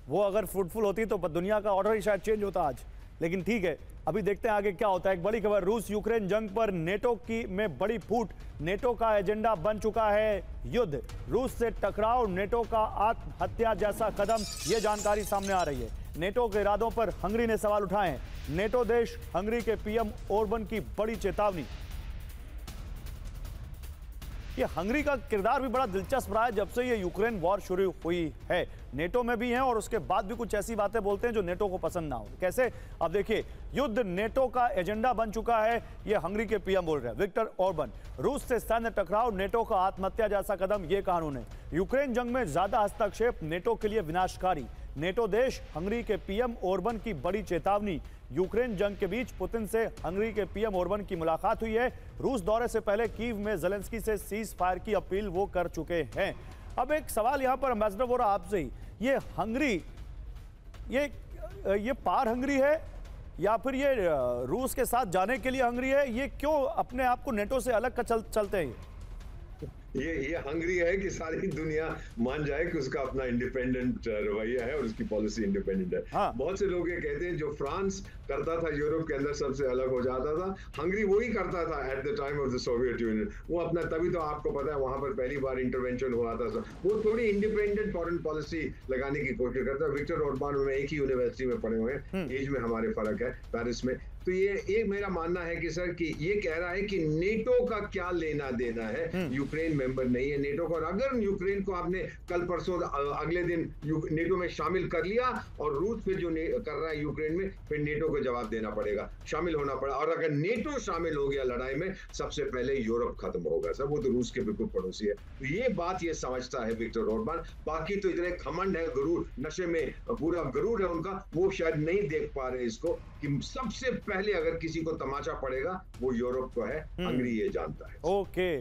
वो अगर फ्रूटफुल होती तो दुनिया का ऑर्डर ही शायद चेंज होता आज। लेकिन ठीक है, अभी देखते हैं आगे क्या होता है। एक बड़ी खबर, रूस यूक्रेन जंग पर नेटो की में बड़ी फूट, नेटो का एजेंडा बन चुका है युद्ध, रूस से टकराव नेटो का आत्महत्या जैसा कदम, ये जानकारी सामने आ रही है। नेटो के इरादों पर हंगरी ने सवाल उठाए हैं। नेटो देश हंगरी के पीएम ओरबन की बड़ी चेतावनी। ये हंगरी का किरदार भी बड़ा दिलचस्प रहा है जब से ये यूक्रेन वॉर शुरू हुई है। नेटो में भी हैं और उसके बाद भी कुछ ऐसी बातें बोलते हैं जो नेटो को पसंद ना हो। कैसे? अब देखिए, युद्ध नेटो का एजेंडा बन चुका है, ये हंगरी के पीएम बोल रहे हैं विक्टर ओरबन। रूस से सैन्य टकराव नेटो का आत्महत्या जैसा कदम, ये कहा उन्होंने। यूक्रेन जंग में ज्यादा हस्तक्षेप नेटो के लिए विनाशकारी, नेटो देश हंगरी के पीएम ओरबन की बड़ी चेतावनी। यूक्रेन जंग के बीच पुतिन से हंगरी के पीएम ओरबन की मुलाकात हुई है। रूस दौरे से पहले कीव में ज़ेलेंस्की से सीज फायर की अपील वो कर चुके हैं। अब एक सवाल यहां पर एम्बेसडर वोरा आपसे ही, ये हंगरी ये पार हंगरी है या फिर ये रूस के साथ जाने के लिए हंगरी है? ये क्यों अपने आप को नेटो से अलग चलते हैं? ये हंगरी है कि सारी दुनिया मान जाए कि उसका अपना इंडिपेंडेंट रवैया है और उसकी पॉलिसी इंडिपेंडेंट है। हाँ। बहुत से लोग ये कहते हैं जो फ्रांस करता था यूरोप के अंदर सबसे अलग हो जाता था, हंगरी वही करता था at the time of the Soviet union. वो अपना, तभी तो आपको पता है वहां पर पहली बार इंटरवेंशन हुआ था। वो थोड़ी इंडिपेंडेंट फॉरेन पॉलिसी लगाने की कोशिश करता है। विक्टर ओरबान में एक ही यूनिवर्सिटी में पढ़े हुए हैं, एज में हमारे फर्क है, पेरिस में। तो ये मेरा मानना है कि सर कि ये कह रहा है कि नेटो का क्या लेना देना है, यूक्रेन मेंबर नहीं है नेटो का। और अगर यूक्रेन को आपने कल परसों अगले दिन नेटो में शामिल कर लिया और रूस फिर जो कर रहा है यूक्रेन में, फिर नेटो को जवाब देना पड़ेगा, शामिल होना पड़ा। और अगर नेटो शामिल हो गया लड़ाई में, सबसे पहले यूरोप खत्म होगा सर। वो तो रूस के बिल्कुल पड़ोसी है। तो ये बात ये समझता है विक्टर ओरबान। बाकी तो इतने घमंड है, गुरूर, नशे में पूरा गुरूर है उनका, वो शायद नहीं देख पा रहे इसको कि सबसे पहले अगर किसी को तमाचा पड़ेगा वो यूरोप को है। हंगरी ये जानता है। Okay,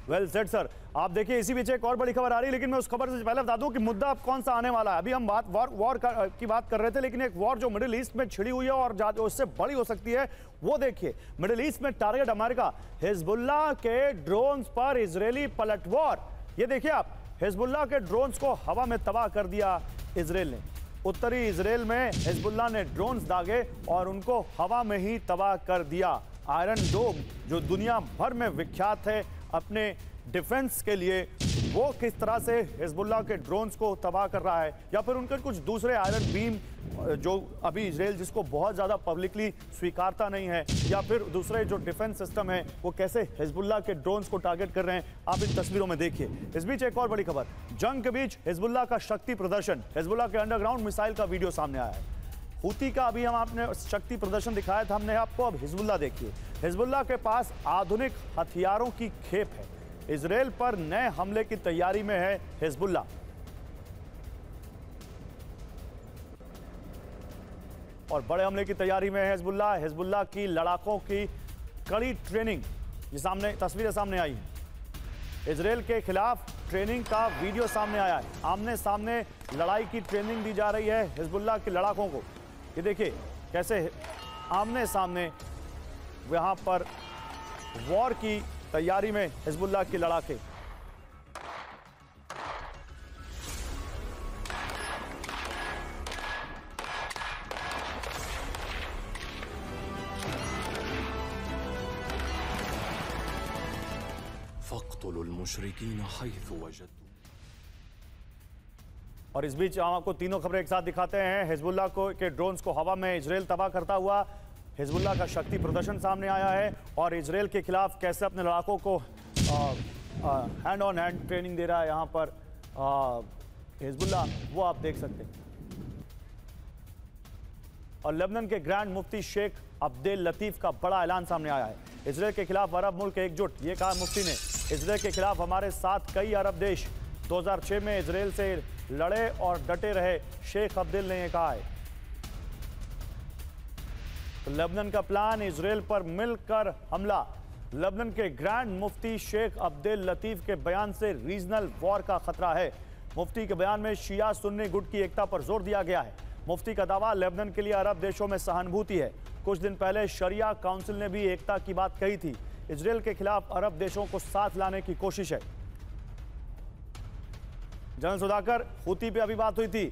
well said sir. आप देखिए, इसी बीच एक और बड़ी खबर आ रही है, लेकिन मैं उस खबर से पहले बता दूं कि मुद्दा अब कौन सा आने वाला है। अभी हम वॉर की बात कर रहे थे, लेकिन एक वॉर जो मिडिल ईस्ट में छिड़ी हुई है और उससे बड़ी हो सकती है, वो देखिए। मिडिल ईस्ट में टारगेट अमेरिका, हिजबुल्लाह के ड्रोन्स पर इजरायली पलटवार। ये देखिए आप, हिजबुल्लाह के ड्रोन्स को हवा में तबाह कर दिया इजरायल ने। उत्तरी इजरायल में हिजबुल्लाह ने ड्रोन्स दागे और उनको हवा में ही तबाह कर दिया। आयरन डोम, जो दुनिया भर में विख्यात है अपने डिफेंस के लिए, वो किस तरह से हिजबुल्लाह के ड्रोन्स को तबाह कर रहा है, या फिर उनके कुछ दूसरे आयरन बीम जो अभी इजरायल जिसको बहुत ज़्यादा पब्लिकली स्वीकारता नहीं है, या फिर दूसरे जो डिफेंस सिस्टम है वो कैसे हिजबुल्लाह के ड्रोन्स को टारगेट कर रहे हैं, आप इन तस्वीरों में देखिए। इस बीच एक और बड़ी खबर, जंग के बीच हिजबुल्लाह का शक्ति प्रदर्शन, हिजबुल्लाह के अंडरग्राउंड मिसाइल का वीडियो सामने आया है। हूती का अभी हम आपने शक्ति प्रदर्शन दिखाया था हमने आपको, अब हिजबुल्लाह देखिए। हिजबुल्लाह के पास आधुनिक हथियारों की खेप है। इजराइल पर नए हमले की तैयारी में है हिजबुल्लाह। और बड़े हमले की तैयारी में है हिजबुल्लाह। हिजबुल्लाह की लड़ाकों की कड़ी ट्रेनिंग, ये सामने तस्वीरें सामने आई हैं। इजराइल के खिलाफ ट्रेनिंग का वीडियो सामने आया है। आमने सामने लड़ाई की ट्रेनिंग दी जा रही है हिजबुल्लाह के लड़ाकों को। ये देखिए कैसे आमने सामने यहाँ पर वॉर की तैयारी में हिजबुल्लाह के लड़ाके। और इस बीच हम आपको तीनों खबरें एक साथ दिखाते हैं। हिजबुल्लाह को के ड्रोन्स को हवा में इजराइल तबाह करता हुआ हिजबुल्लाह का शक्ति प्रदर्शन सामने आया है और इजराइल के खिलाफ कैसे अपने लड़ाकों को हैंड ऑन हैंड ट्रेनिंग दे रहा है यहाँ पर हिजबुल्लाह, वो आप देख सकते हैं। और लेबनान के ग्रैंड मुफ्ती शेख अब्देल लतीफ का बड़ा ऐलान सामने आया है। इजराइल के खिलाफ अरब मुल्क एकजुट, ये कहा मुफ्ती ने। इजराइल के खिलाफ हमारे साथ कई अरब देश 2006 में इजराइल से लड़े और डटे रहे, शेख अब्देल ने यह कहा है। तो लेबनान का प्लान, इजराइल पर मिलकर हमला। लेबनान के ग्रैंड मुफ्ती शेख अब्देल लतीफ के बयान से रीजनल वॉर का खतरा है। मुफ्ती के बयान में शिया सुन्नी गुट की एकता पर जोर दिया गया है। मुफ्ती का दावा, लेबनान के लिए अरब देशों में सहानुभूति है। कुछ दिन पहले शरिया काउंसिल ने भी एकता की बात कही थी। इजराइल के खिलाफ अरब देशों को साथ लाने की कोशिश है। जनरल सुधाकर, हूती पे अभी बात हुई थी।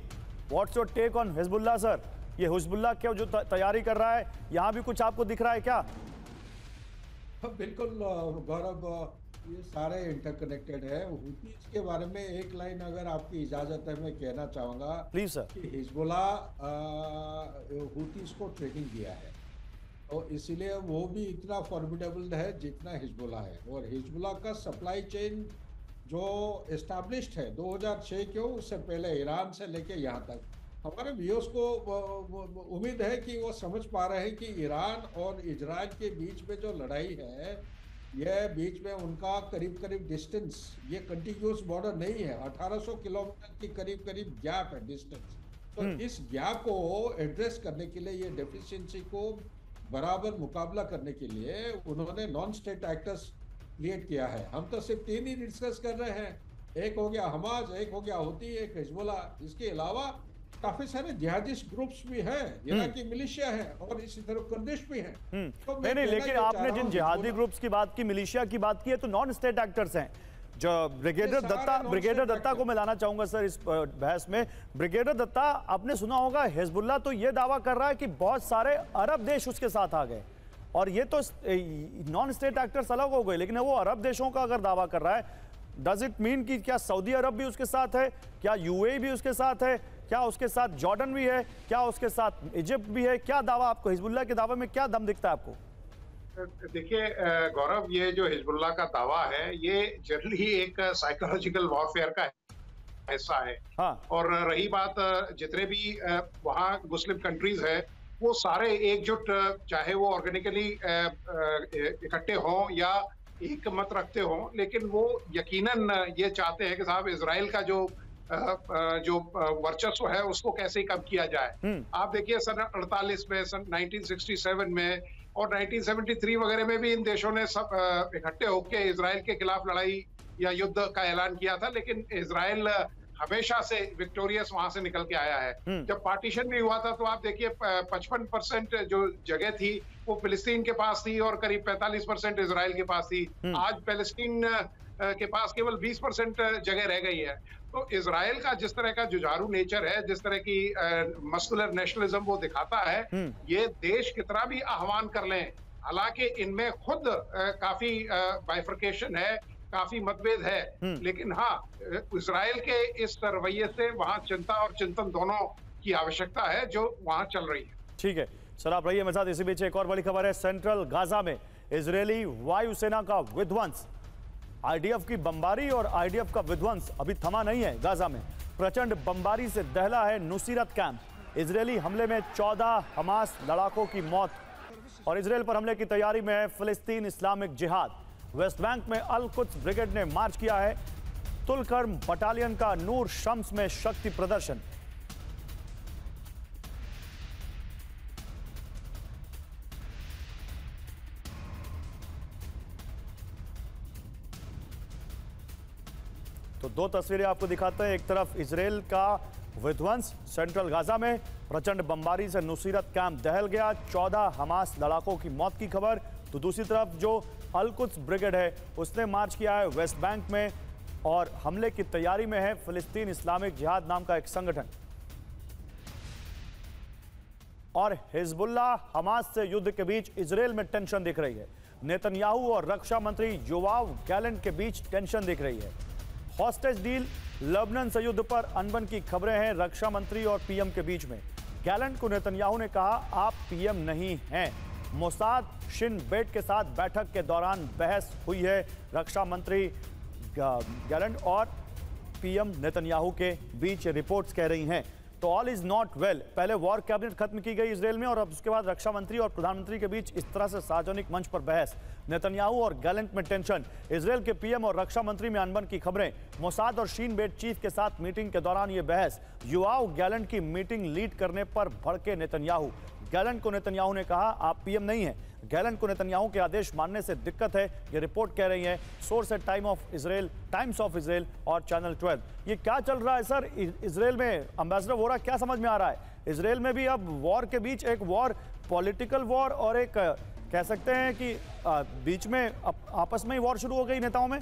What's your take on Hezbollah sir? ये हिजबुल्लाह क्या जो तैयारी कर रहा है, यहाँ भी कुछ आपको दिख रहा है क्या? बिल्कुल गौरव, ये सारे इंटरकनेक्टेड है। हूतीज के बारे में एक लाइन अगर आपकी इजाजत है मैं कहना चाहूंगा प्लीज सर। कि हिजबुल्लाह हूतीज को ट्रेनिंग दिया है और इसीलिए वो भी इतना फॉर्मिडेबल है जितना हिजबुल्लाह है। और हिजबुल्लाह का सप्लाई चेन जो एस्टैब्लिश्ड है 2006 के, उससे पहले ईरान से लेके यहाँ तक। हमारे व्यूअर्स को उम्मीद है कि वो समझ पा रहे हैं कि ईरान और इजराइल के बीच में जो लड़ाई है, यह बीच में उनका करीब करीब डिस्टेंस, ये कंटिन्यूस बॉर्डर नहीं है, 1800 किलोमीटर की करीब करीब गैप है डिस्टेंस। तो इस गैप को एड्रेस करने के लिए, ये डेफिशिएंसी को बराबर मुकाबला करने के लिए उन्होंने नॉन स्टेट एक्टर्स क्रिएट किया है। हम तो सिर्फ 3 ही डिस्कस कर रहे हैं, एक हो गया हमास, एक हो गया हूती, एक हिजबुल्लाह। इसके अलावा काफी सारे जिहादिस्ट ग्रुप्स भी हैं, इराकी मिलिशिया है और इसी तरह कुर्दिश भी हैं। तो नहीं, लेकिन आपने जिन जिहादी ग्रुप्स की बात की, मिलिशिया की बात की है, तो नॉन स्टेट एक्टर्स हैं। जो ब्रिगेडियर दत्ता को मैं लाना चाहूंगा सर इस बहस में। ब्रिगेडियर दत्ता, आपने सुना होगा हिजबुल्लाह तो ये दावा कर रहा है कि बहुत सारे अरब देश उसके साथ आ गए, और ये तो नॉन स्टेट एक्टर्स अलग हो गए, लेकिन वो अरब देशों का अगर दावा कर रहा है, डज इट मीन कि क्या सऊदी अरब भी उसके साथ है, क्या यूएई भी उसके साथ है, क्या उसके साथ जॉर्डन भी है, क्या उसके साथ इजिप्ट भी है? क्या दावा आपको, हिजबुल्लाह के दावे में क्या दम दिखता है आपको? देखिए गौरव, ये जो हिजबुल्लाह का दावा है, ये जनरली एक साइकोलॉजिकल वॉरफेयर का हिस्सा है। हाँ। और रही बात जितने भी वहाँ मुस्लिम कंट्रीज है, वो सारे एकजुट, चाहे वो ऑर्गेनिकली इकट्ठे हों या एक मत रखते हों, लेकिन वो यकीनन ये चाहते हैं कि साहब इजराइल का जो वर्चस्व है उसको कैसे कम किया जाए। आप देखिए सन 48 में, सन 1967 में और 1973 वगैरह में भी इन देशों ने सब इकट्ठे होकर इजराइल के खिलाफ लड़ाई या युद्ध का ऐलान किया था, लेकिन इजराइल हमेशा से विक्टोरियस वहां से निकल के आया है। जब पार्टीशन भी हुआ था तो आप देखिए 55% जो जगह थी वो फिलिस्तीन के पास थी और करीब 45% इजराइल के पास थी। आज पैलेस्टीन के पास केवल 20% जगह रह गई है। तो इजराइल का जिस तरह का जुझारू नेचर है, जिस तरह की मस्कुलर नेशनलिज्म वो दिखाता है, ये देश कितना भी आह्वान कर लें, हालांकि इनमें खुद काफी बाइफर्केशन है, काफी मतभेद है, लेकिन हाँ, इजराइल के इस रवैये से वहाँ चिंता और चिंतन दोनों की आवश्यकता है जो वहाँ चल रही है। ठीक है सर, आप रहिए मेरे साथ। इसी बीच एक और बड़ी खबर है, सेंट्रल गाजा में इजरायली वायुसेना का विध्वंस। आईडीएफ की बमबारी और आईडीएफ का विध्वंस अभी थमा नहीं है। गाजा में प्रचंड बमबारी से दहला है नुसीरत कैंप। इजरायली हमले में 14 हमास लड़ाकों की मौत। और इजरायल पर हमले की तैयारी में है फिलिस्तीन इस्लामिक जिहाद। वेस्ट बैंक में अल कुद्स ब्रिगेड ने मार्च किया है। तुलकर्म बटालियन का नूर शम्स में शक्ति प्रदर्शन। तो दो तस्वीरें आपको दिखाते हैं। एक तरफ इजरायल का विध्वंस सेंट्रल गाजा में प्रचंड बमबारी से नुसीरत कैंप दहल गया, 14 हमास लड़ाकों की मौत की खबर। तो दूसरी तरफ जो अल कुद्स ब्रिगेड है उसने मार्च किया है वेस्ट बैंक में और हमले की तैयारी में है फिलिस्तीन इस्लामिक जिहाद नाम का एक संगठन। और हिजबुल्लाह हमास से युद्ध के बीच इजरायल में टेंशन दिख रही है। नेतन्याहू और रक्षा मंत्री योआव गैलेंट के बीच टेंशन दिख रही है। हॉस्टेज डील, लेबनान से युद्ध पर अनबन की खबरें हैं रक्षा मंत्री और पीएम के बीच में। गैलेंट को नेतन्याहू ने कहा आप पीएम नहीं हैं। मोसाद शिन बेट के साथ बैठक के दौरान बहस हुई है रक्षा मंत्री गैलेंट और पीएम नेतन्याहू के बीच, रिपोर्ट्स कह रही हैं। तो ऑल इज नॉट वेल। पहले वॉर कैबिनेट खत्म की गई इजरायल में और अब उसके बाद रक्षा मंत्री और प्रधानमंत्री के बीच इस तरह से सार्वजनिक मंच पर बहस। नेतन्याहू और गैलेंट में टेंशन। इजरायल के पीएम और रक्षा मंत्री में अनबन की खबरें। मोसाद और शीन बेट चीफ के साथ मीटिंग के दौरान यह बहस। योआव गैलेंट की मीटिंग लीड करने पर भड़के नेतन्याहू। गैलेंट को नेतन्याहू ने कहा आप पीएम नहीं हैं। गैलेंट को नेतन्याहू के आदेश मानने से दिक्कत है, ये रिपोर्ट कह रही है। सोर्स है टाइम्स ऑफ इजरायल और चैनल 12। ये क्या चल रहा है सर इजरायल में? एम्बेसडर वोरा, क्या समझ में आ रहा है? इजरायल में भी अब वॉर के बीच एक वॉर, पॉलिटिकल वॉर और एक कह सकते हैं कि बीच में आपस में ही वॉर शुरू हो गई नेताओं में।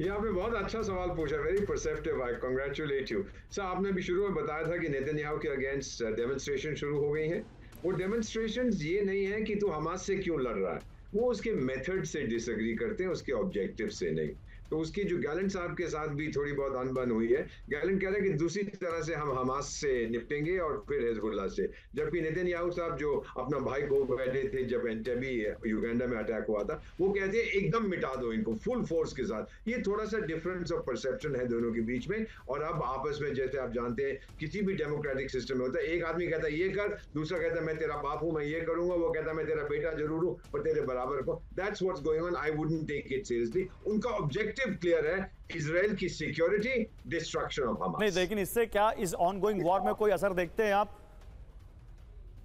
ये आपने बहुत अच्छा सवाल पूछा, very perceptive, I congratulate you sir. आपने भी शुरू में बताया था कि नेतन्याहू के अगेंस्ट डेमोन्स्ट्रेशन शुरू हो गई हैं। वो डेमोन्स्ट्रेशंस ये नहीं है कि तू हमास से क्यों लड़ रहा है, वो उसके मेथड से डिसएग्री करते हैं, उसके ऑब्जेक्टिव से नहीं। तो उसकी जो गैलेंट साहब के साथ भी थोड़ी बहुत अनबन हुई है। गैलेंट कह रहे हैं कि दूसरी तरह से हम हमास से निपटेंगे और फिर हिजबुल्लाह से, जबकि नेतन्याहू साहब जो अपना भाई को बैठे थे जब एंटेबी युगांडा में अटैक हुआ था, वो कहते हैं एकदम मिटा दो इनको फुल फोर्स के साथ। ये थोड़ा सा डिफरेंस ऑफ परसेप्शन है दोनों के बीच में। और अब आपस में जैसे आप जानते हैं किसी भी डेमोक्रेटिक सिस्टम में होता है, एक आदमी कहता है ये कर, दूसरा कहता है मैं तेरा बाप हूं, मैं ये करूंगा, वो कहता है मैं तेरा बेटा जरूर हूं पर तेरे बराबर को। That's what's going on. I wouldn't take it seriously. उनका ऑब्जेक्टिव क्लियर है, इजराइल की सिक्योरिटी, डिस्ट्रक्शन ऑफ हमास। नहीं, लेकिन इससे क्या इस ऑनगोइंग वॉर में कोई असर देखते हैं आप?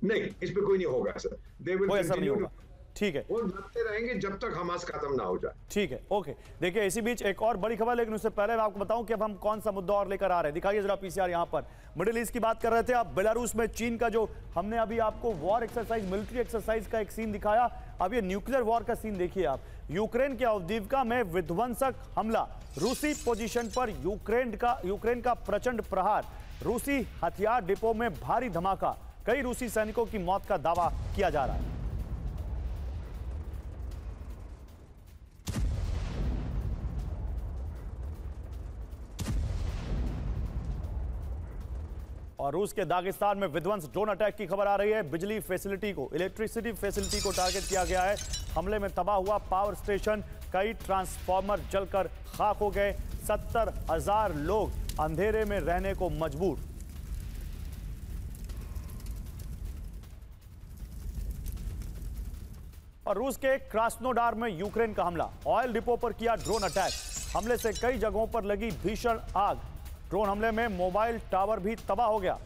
नहीं, इस पे कोई नहीं होगा सर। कोई असर नहीं होगा, ठीक है। वो लड़ते रहेंगे जब तक हमास खत्म ना हो जाए। ठीक है, ओके। देखिए इसी बीच एक और बड़ी खबर, लेकिन उससे पहले मैं आपको बताऊं कि अब हम कौन सा मुद्दा और लेकर आ रहे हैं। दिखाइए जरा पीसीआर यहां पर। मिडिल ईस्ट की बात कर रहे थे आप। बेलारूस में चीन का जो हमने अभी आपको वॉर एक्सरसाइज, मिलिट्री एक्सरसाइज का एक सीन दिखाया, अब ये न्यूक्लियर वॉर का सीन देखिए आप। यूक्रेन के अवदीवका में विध्वंसक हमला, रूसी पोजीशन पर यूक्रेन का प्रचंड प्रहार, रूसी हथियार डिपो में भारी धमाका, कई रूसी सैनिकों की मौत का दावा किया जा रहा है। और रूस के दागिस्तान में विध्वंस, ड्रोन अटैक की खबर आ रही है। बिजली फैसिलिटी को, इलेक्ट्रिसिटी फैसिलिटी को टारगेट किया गया है। हमले में तबाह हुआ पावर स्टेशन, कई ट्रांसफार्मर जलकर खाक हो गए। 70,000 लोग अंधेरे में रहने को मजबूर। और रूस के क्रास्नोडार में यूक्रेन का हमला, ऑयल डिपो पर किया ड्रोन अटैक, हमले से कई जगहों पर लगी भीषण आग। ड्रोन हमले में मोबाइल टावर भी तबाह हो गया।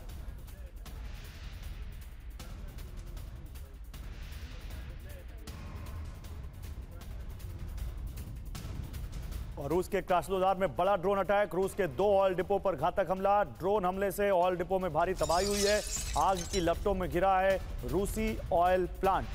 और रूस के क्रास्नोदार में बड़ा ड्रोन अटैक, रूस के 2 ऑयल डिपो पर घातक हमला। ड्रोन हमले से ऑयल डिपो में भारी तबाही हुई है। आग की लपटों में घिरा है रूसी ऑयल प्लांट।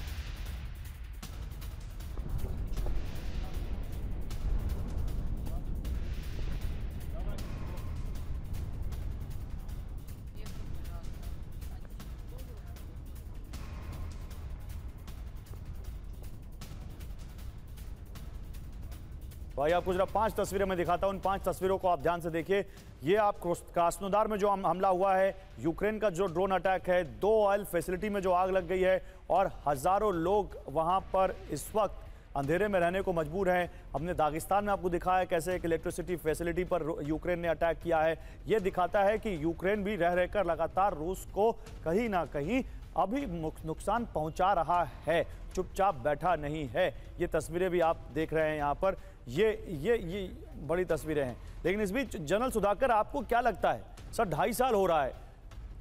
भाई आपको जरा 5 तस्वीरें मैं दिखाता हूं, उन 5 तस्वीरों को आप ध्यान से देखिए। ये आप क्रास्नोदार में जो हमला हुआ है, यूक्रेन का जो ड्रोन अटैक है, 2 ऑयल फैसिलिटी में जो आग लग गई है और हजारों लोग वहां पर इस वक्त अंधेरे में रहने को मजबूर हैं। हमने दागिस्तान में आपको दिखाया है कैसे एक इलेक्ट्रिसिटी फैसिलिटी पर यूक्रेन ने अटैक किया है। ये दिखाता है कि यूक्रेन भी रह रहकर लगातार रूस को कहीं ना कहीं अभी नुकसान पहुंचा रहा है, चुपचाप बैठा नहीं है। ये तस्वीरें भी आप देख रहे हैं यहाँ पर, ये बड़ी तस्वीरें हैं। लेकिन इस बीच जनरल सुधाकर, आपको क्या लगता है सर, 2.5 साल हो रहा है,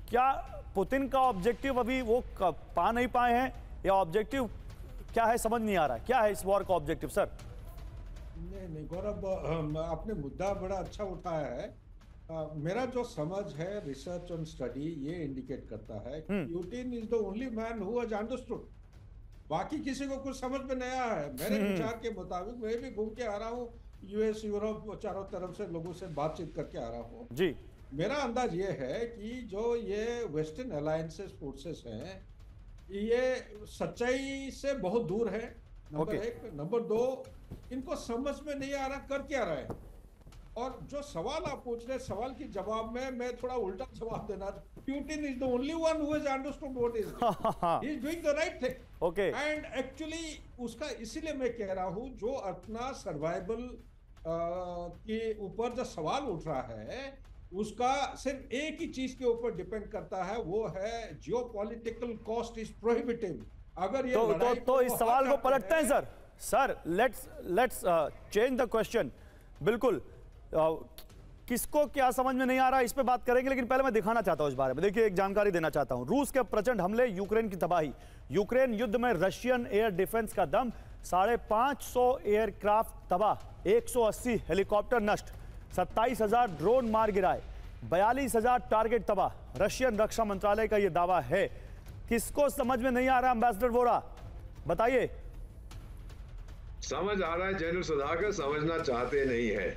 क्या पुतिन का ऑब्जेक्टिव अभी वो पा नहीं पाए हैं, या ऑब्जेक्टिव क्या है समझ नहीं आ रहा है? क्या है इस वॉर का ऑब्जेक्टिव सर? नहीं गौरव, आपने मुद्दा बड़ा अच्छा उठाया है। मेरा जो समझ है, रिसर्च और स्टडी ये इंडिकेट करता है कि Putin is the only man who has understood. बाकी किसी को कुछ समझ में नहीं आया है। मेरे विचार के मुताबिक, मैं भी घूम के आ रहा हूँ यूएस, यूरोप, चारों तरफ से लोगों से बातचीत करके आ रहा हूँ जी। मेरा अंदाज ये है कि जो ये वेस्टर्न अलायंसेस फोर्सेस हैं, ये सच्चाई से बहुत दूर है, नंबर एक। नंबर दो, इनको समझ में नहीं आ रहा कर क्या रहा है। और जो सवाल आप पूछ रहे, सवाल के जवाब में मैं थोड़ा उल्टा जवाब देना, Putin is the only one who has understood what is he is doing the right thing. Okay, and actually उसका इसीलिए मैं कह रहा हूं, जो अपना सर्वाइवल के ऊपर जो सवाल उठ रहा है, उसका सिर्फ एक ही चीज के ऊपर डिपेंड करता है, वो है जियोपॉलिटिकल कॉस्ट इज प्रोहिबिटिव। अगर ये तो इस सवाल को पलटते हैं sir, let's change the question. बिल्कुल, किसको क्या समझ में नहीं आ रहा है इस पे बात करेंगे, लेकिन पहले मैं दिखाना चाहता हूं इस बारे में। देखिए, एक जानकारी देना चाहता हूं। रूस के प्रचंड हमले, यूक्रेन की तबाही। यूक्रेन युद्ध में रशियन एयर डिफेंस का दम, 550 एयरक्राफ्ट तबाह, 180 हेलीकॉप्टर नष्ट, 27,000 ड्रोन मार गिराए, 42,000 टारगेट तबाह। रशियन रक्षा मंत्रालय का यह दावा है। किसको समझ में नहीं आ रहा एम्बेसडर वोरा, बताइए? समझ आ रहा है जनरल सुधाकर, समझना चाहते नहीं है,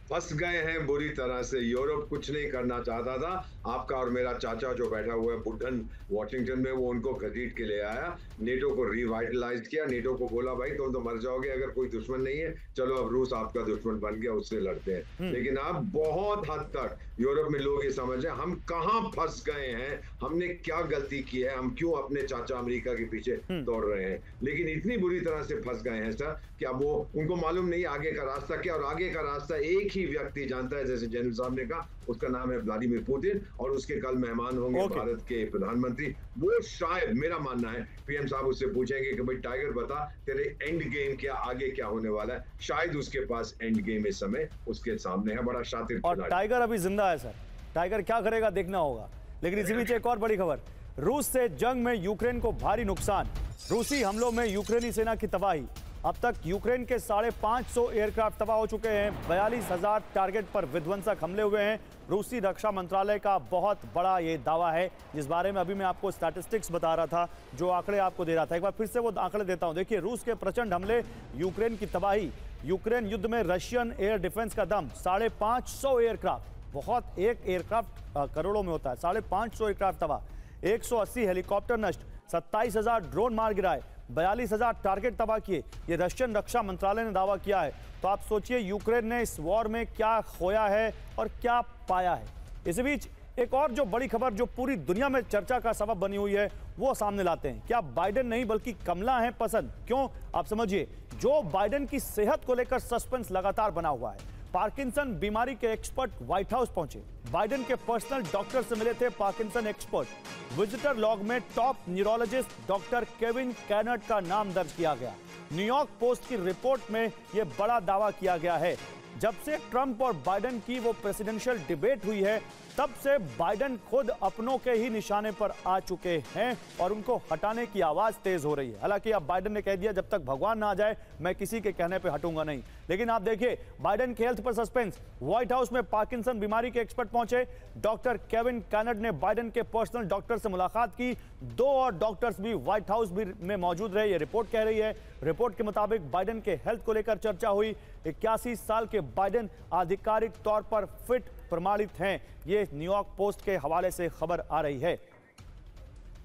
फंस गए हैं बुरी तरह से। यूरोप कुछ नहीं करना चाहता था। आपका और मेरा चाचा जो बैठा हुआ है बुढ़न वॉशिंगटन में, वो उनको घसीट के ले आया, नेटो को रिवाइटलाइज किया, नेटो को बोला भाई तुम तो मर जाओगे अगर कोई दुश्मन नहीं है, चलो अब रूस आपका दुश्मन बन गया, उससे लड़ते हैं। लेकिन अब बहुत हद तक यूरोप में लोग ये समझ हम कहाँ फंस गए हैं, हमने क्या गलती की है, हम क्यों अपने चाचा अमेरिका के पीछे दौड़ रहे हैं। लेकिन इतनी बुरी तरह से फंस गए हैं सर कि अब वो उनको मालूम नहीं आगे का रास्ता क्या, और आगे का रास्ता एक ही व्यक्ति जानता है, जैसे जनरल साहब ने कहा, उसका नाम है व्लादिमीर पुतिन, और उसके कल मेहमान होंगे भारत के प्रधानमंत्री। वो शायद, मेरा मानना है, पीएम साहब उससे पूछेंगे कि भाई टाइगर बता तेरे एंड गेम क्या, आगे क्या होने वाला है। शायद उसके पास एंड गेम इस समय उसके सामने है, बड़ा शातिर और टाइगर अभी जिंदा है सर, टाइगर क्या करेगा देखना होगा। लेकिन इसी बीच एक और बड़ी खबर, रूस से जंग में यूक्रेन को भारी नुकसान, रूसी हमलों में यूक्रेनी सेना की तबाही। अब तक यूक्रेन के 550 एयरक्राफ्ट तबाह हो चुके हैं, 42,000 टारगेट पर विध्वंसक हमले हुए हैं। रूसी रक्षा मंत्रालय का बहुत बड़ा ये दावा है, जिस बारे में अभी मैं आपको स्टैटिस्टिक्स बता रहा था, जो आंकड़े आपको दे रहा था। एक बार फिर से वो आंकड़े देता हूं। देखिए, रूस के प्रचंड हमले, यूक्रेन की तबाही, यूक्रेन युद्ध में रशियन एयर डिफेंस का दम, 550 एयरक्राफ्ट, बहुत एक एयरक्राफ्ट करोड़ों में होता है, 550 एयरक्राफ्ट तबाह, 180 हेलीकॉप्टर नष्ट, 27,000 ड्रोन मार गिराए, 42,000 टारगेट तबाह किए। ये रशियन रक्षा मंत्रालय ने दावा किया है। तो आप सोचिए यूक्रेन ने इस वॉर में क्या खोया है और क्या पाया है। इसी बीच एक और जो बड़ी खबर जो पूरी दुनिया में चर्चा का सबब बनी हुई है, वो सामने लाते हैं। क्या बाइडेन नहीं बल्कि कमला है पसंद? क्यों, आप समझिए। जो बाइडेन की सेहत को लेकर सस्पेंस लगातार बना हुआ है। पार्किंसन बीमारी के एक्सपर्ट व्हाइट हाउस पहुंचे, बाइडेन के पर्सनल डॉक्टर से मिले थे पार्किंसन एक्सपर्ट। विजिटर लॉग में top neurologist doctor Kevin cannot का नाम दर्ज किया गया। न्यूयॉर्क पोस्ट की रिपोर्ट में यह बड़ा दावा किया गया है। जब से ट्रंप और बाइडेन की वो प्रेसिडेंशियल डिबेट हुई है, तब से बाइडेन खुद अपनों के ही निशाने पर आ चुके हैं और उनको हटाने की आवाज तेज हो रही है। हालांकि अब बाइडेन ने कह दिया, जब तक भगवान ना आ जाए मैं किसी के कहने पे हटूंगा नहीं। लेकिन आप देखिए, बाइडेन के हेल्थ पर सस्पेंस। व्हाइट हाउस में पार्किंसन बीमारी के एक्सपर्ट पहुंचे। डॉक्टर केविन कैनट ने बाइडेन के पर्सनल डॉक्टर से मुलाकात की। 2 और डॉक्टर्स भी व्हाइट हाउस में मौजूद रहे, ये रिपोर्ट कह रही है। रिपोर्ट के मुताबिक बाइडेन के हेल्थ को लेकर चर्चा हुई। 81 साल के बाइडेन आधिकारिक तौर पर फिट प्रमाणित हैं, ये न्यूयॉर्क पोस्ट के हवाले से खबर आ रही है।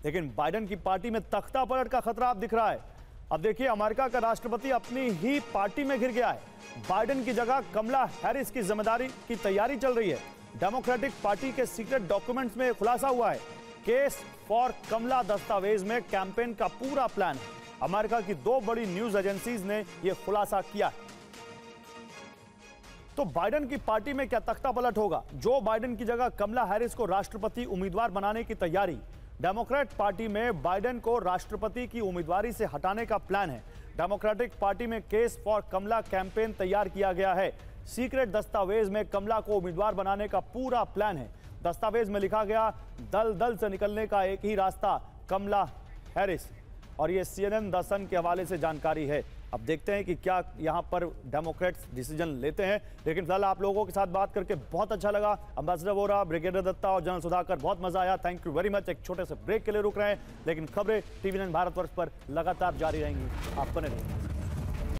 लेकिन बाइडेन की पार्टी में तख्ता पलट का खतरा अब दिख रहा है। अब देखिए, अमेरिका का राष्ट्रपति अपनी ही पार्टी में घिर गया है। बाइडेन की जगह कमला हैरिस की जिम्मेदारी की तैयारी चल रही है। डेमोक्रेटिक पार्टी के सीक्रेट डॉक्यूमेंट्स में खुलासा हुआ है। केस फॉर कमला दस्तावेज में कैंपेन का पूरा प्लान है। अमेरिका की 2 बड़ी न्यूज एजेंसीज ने यह खुलासा किया है। तो बाइडेन की पार्टी में क्या तख्ता पलट होगा? जो बाइडेन की जगह कमला हैरिस को राष्ट्रपति उम्मीदवार बनाने की तैयारी। डेमोक्रेट पार्टी में बाइडेन को राष्ट्रपति की उम्मीदवारी से हटाने का प्लान है। डेमोक्रेटिक पार्टी में केस फॉर कमला कैंपेन तैयार किया गया है। सीक्रेट दस्तावेज में कमला को उम्मीदवार बनाने का पूरा प्लान है। दस्तावेज में लिखा गया दल से निकलने का एक ही रास्ता, कमला हैरिस। और ये CNN द सन के हवाले से जानकारी है। अब देखते हैं कि क्या यहां पर डेमोक्रेट्स डिसीजन लेते हैं। लेकिन फिलहाल आप लोगों के साथ बात करके बहुत अच्छा लगा। एम्बेसडर वोरा, ब्रिगेडियर दत्ता और जनरल सुधाकर, बहुत मजा आया। Thank you very much. एक छोटे से ब्रेक के लिए रुक रहे हैं, लेकिन खबरें TV9 भारतवर्ष पर लगातार जारी रहेंगी। आप बने रहिए।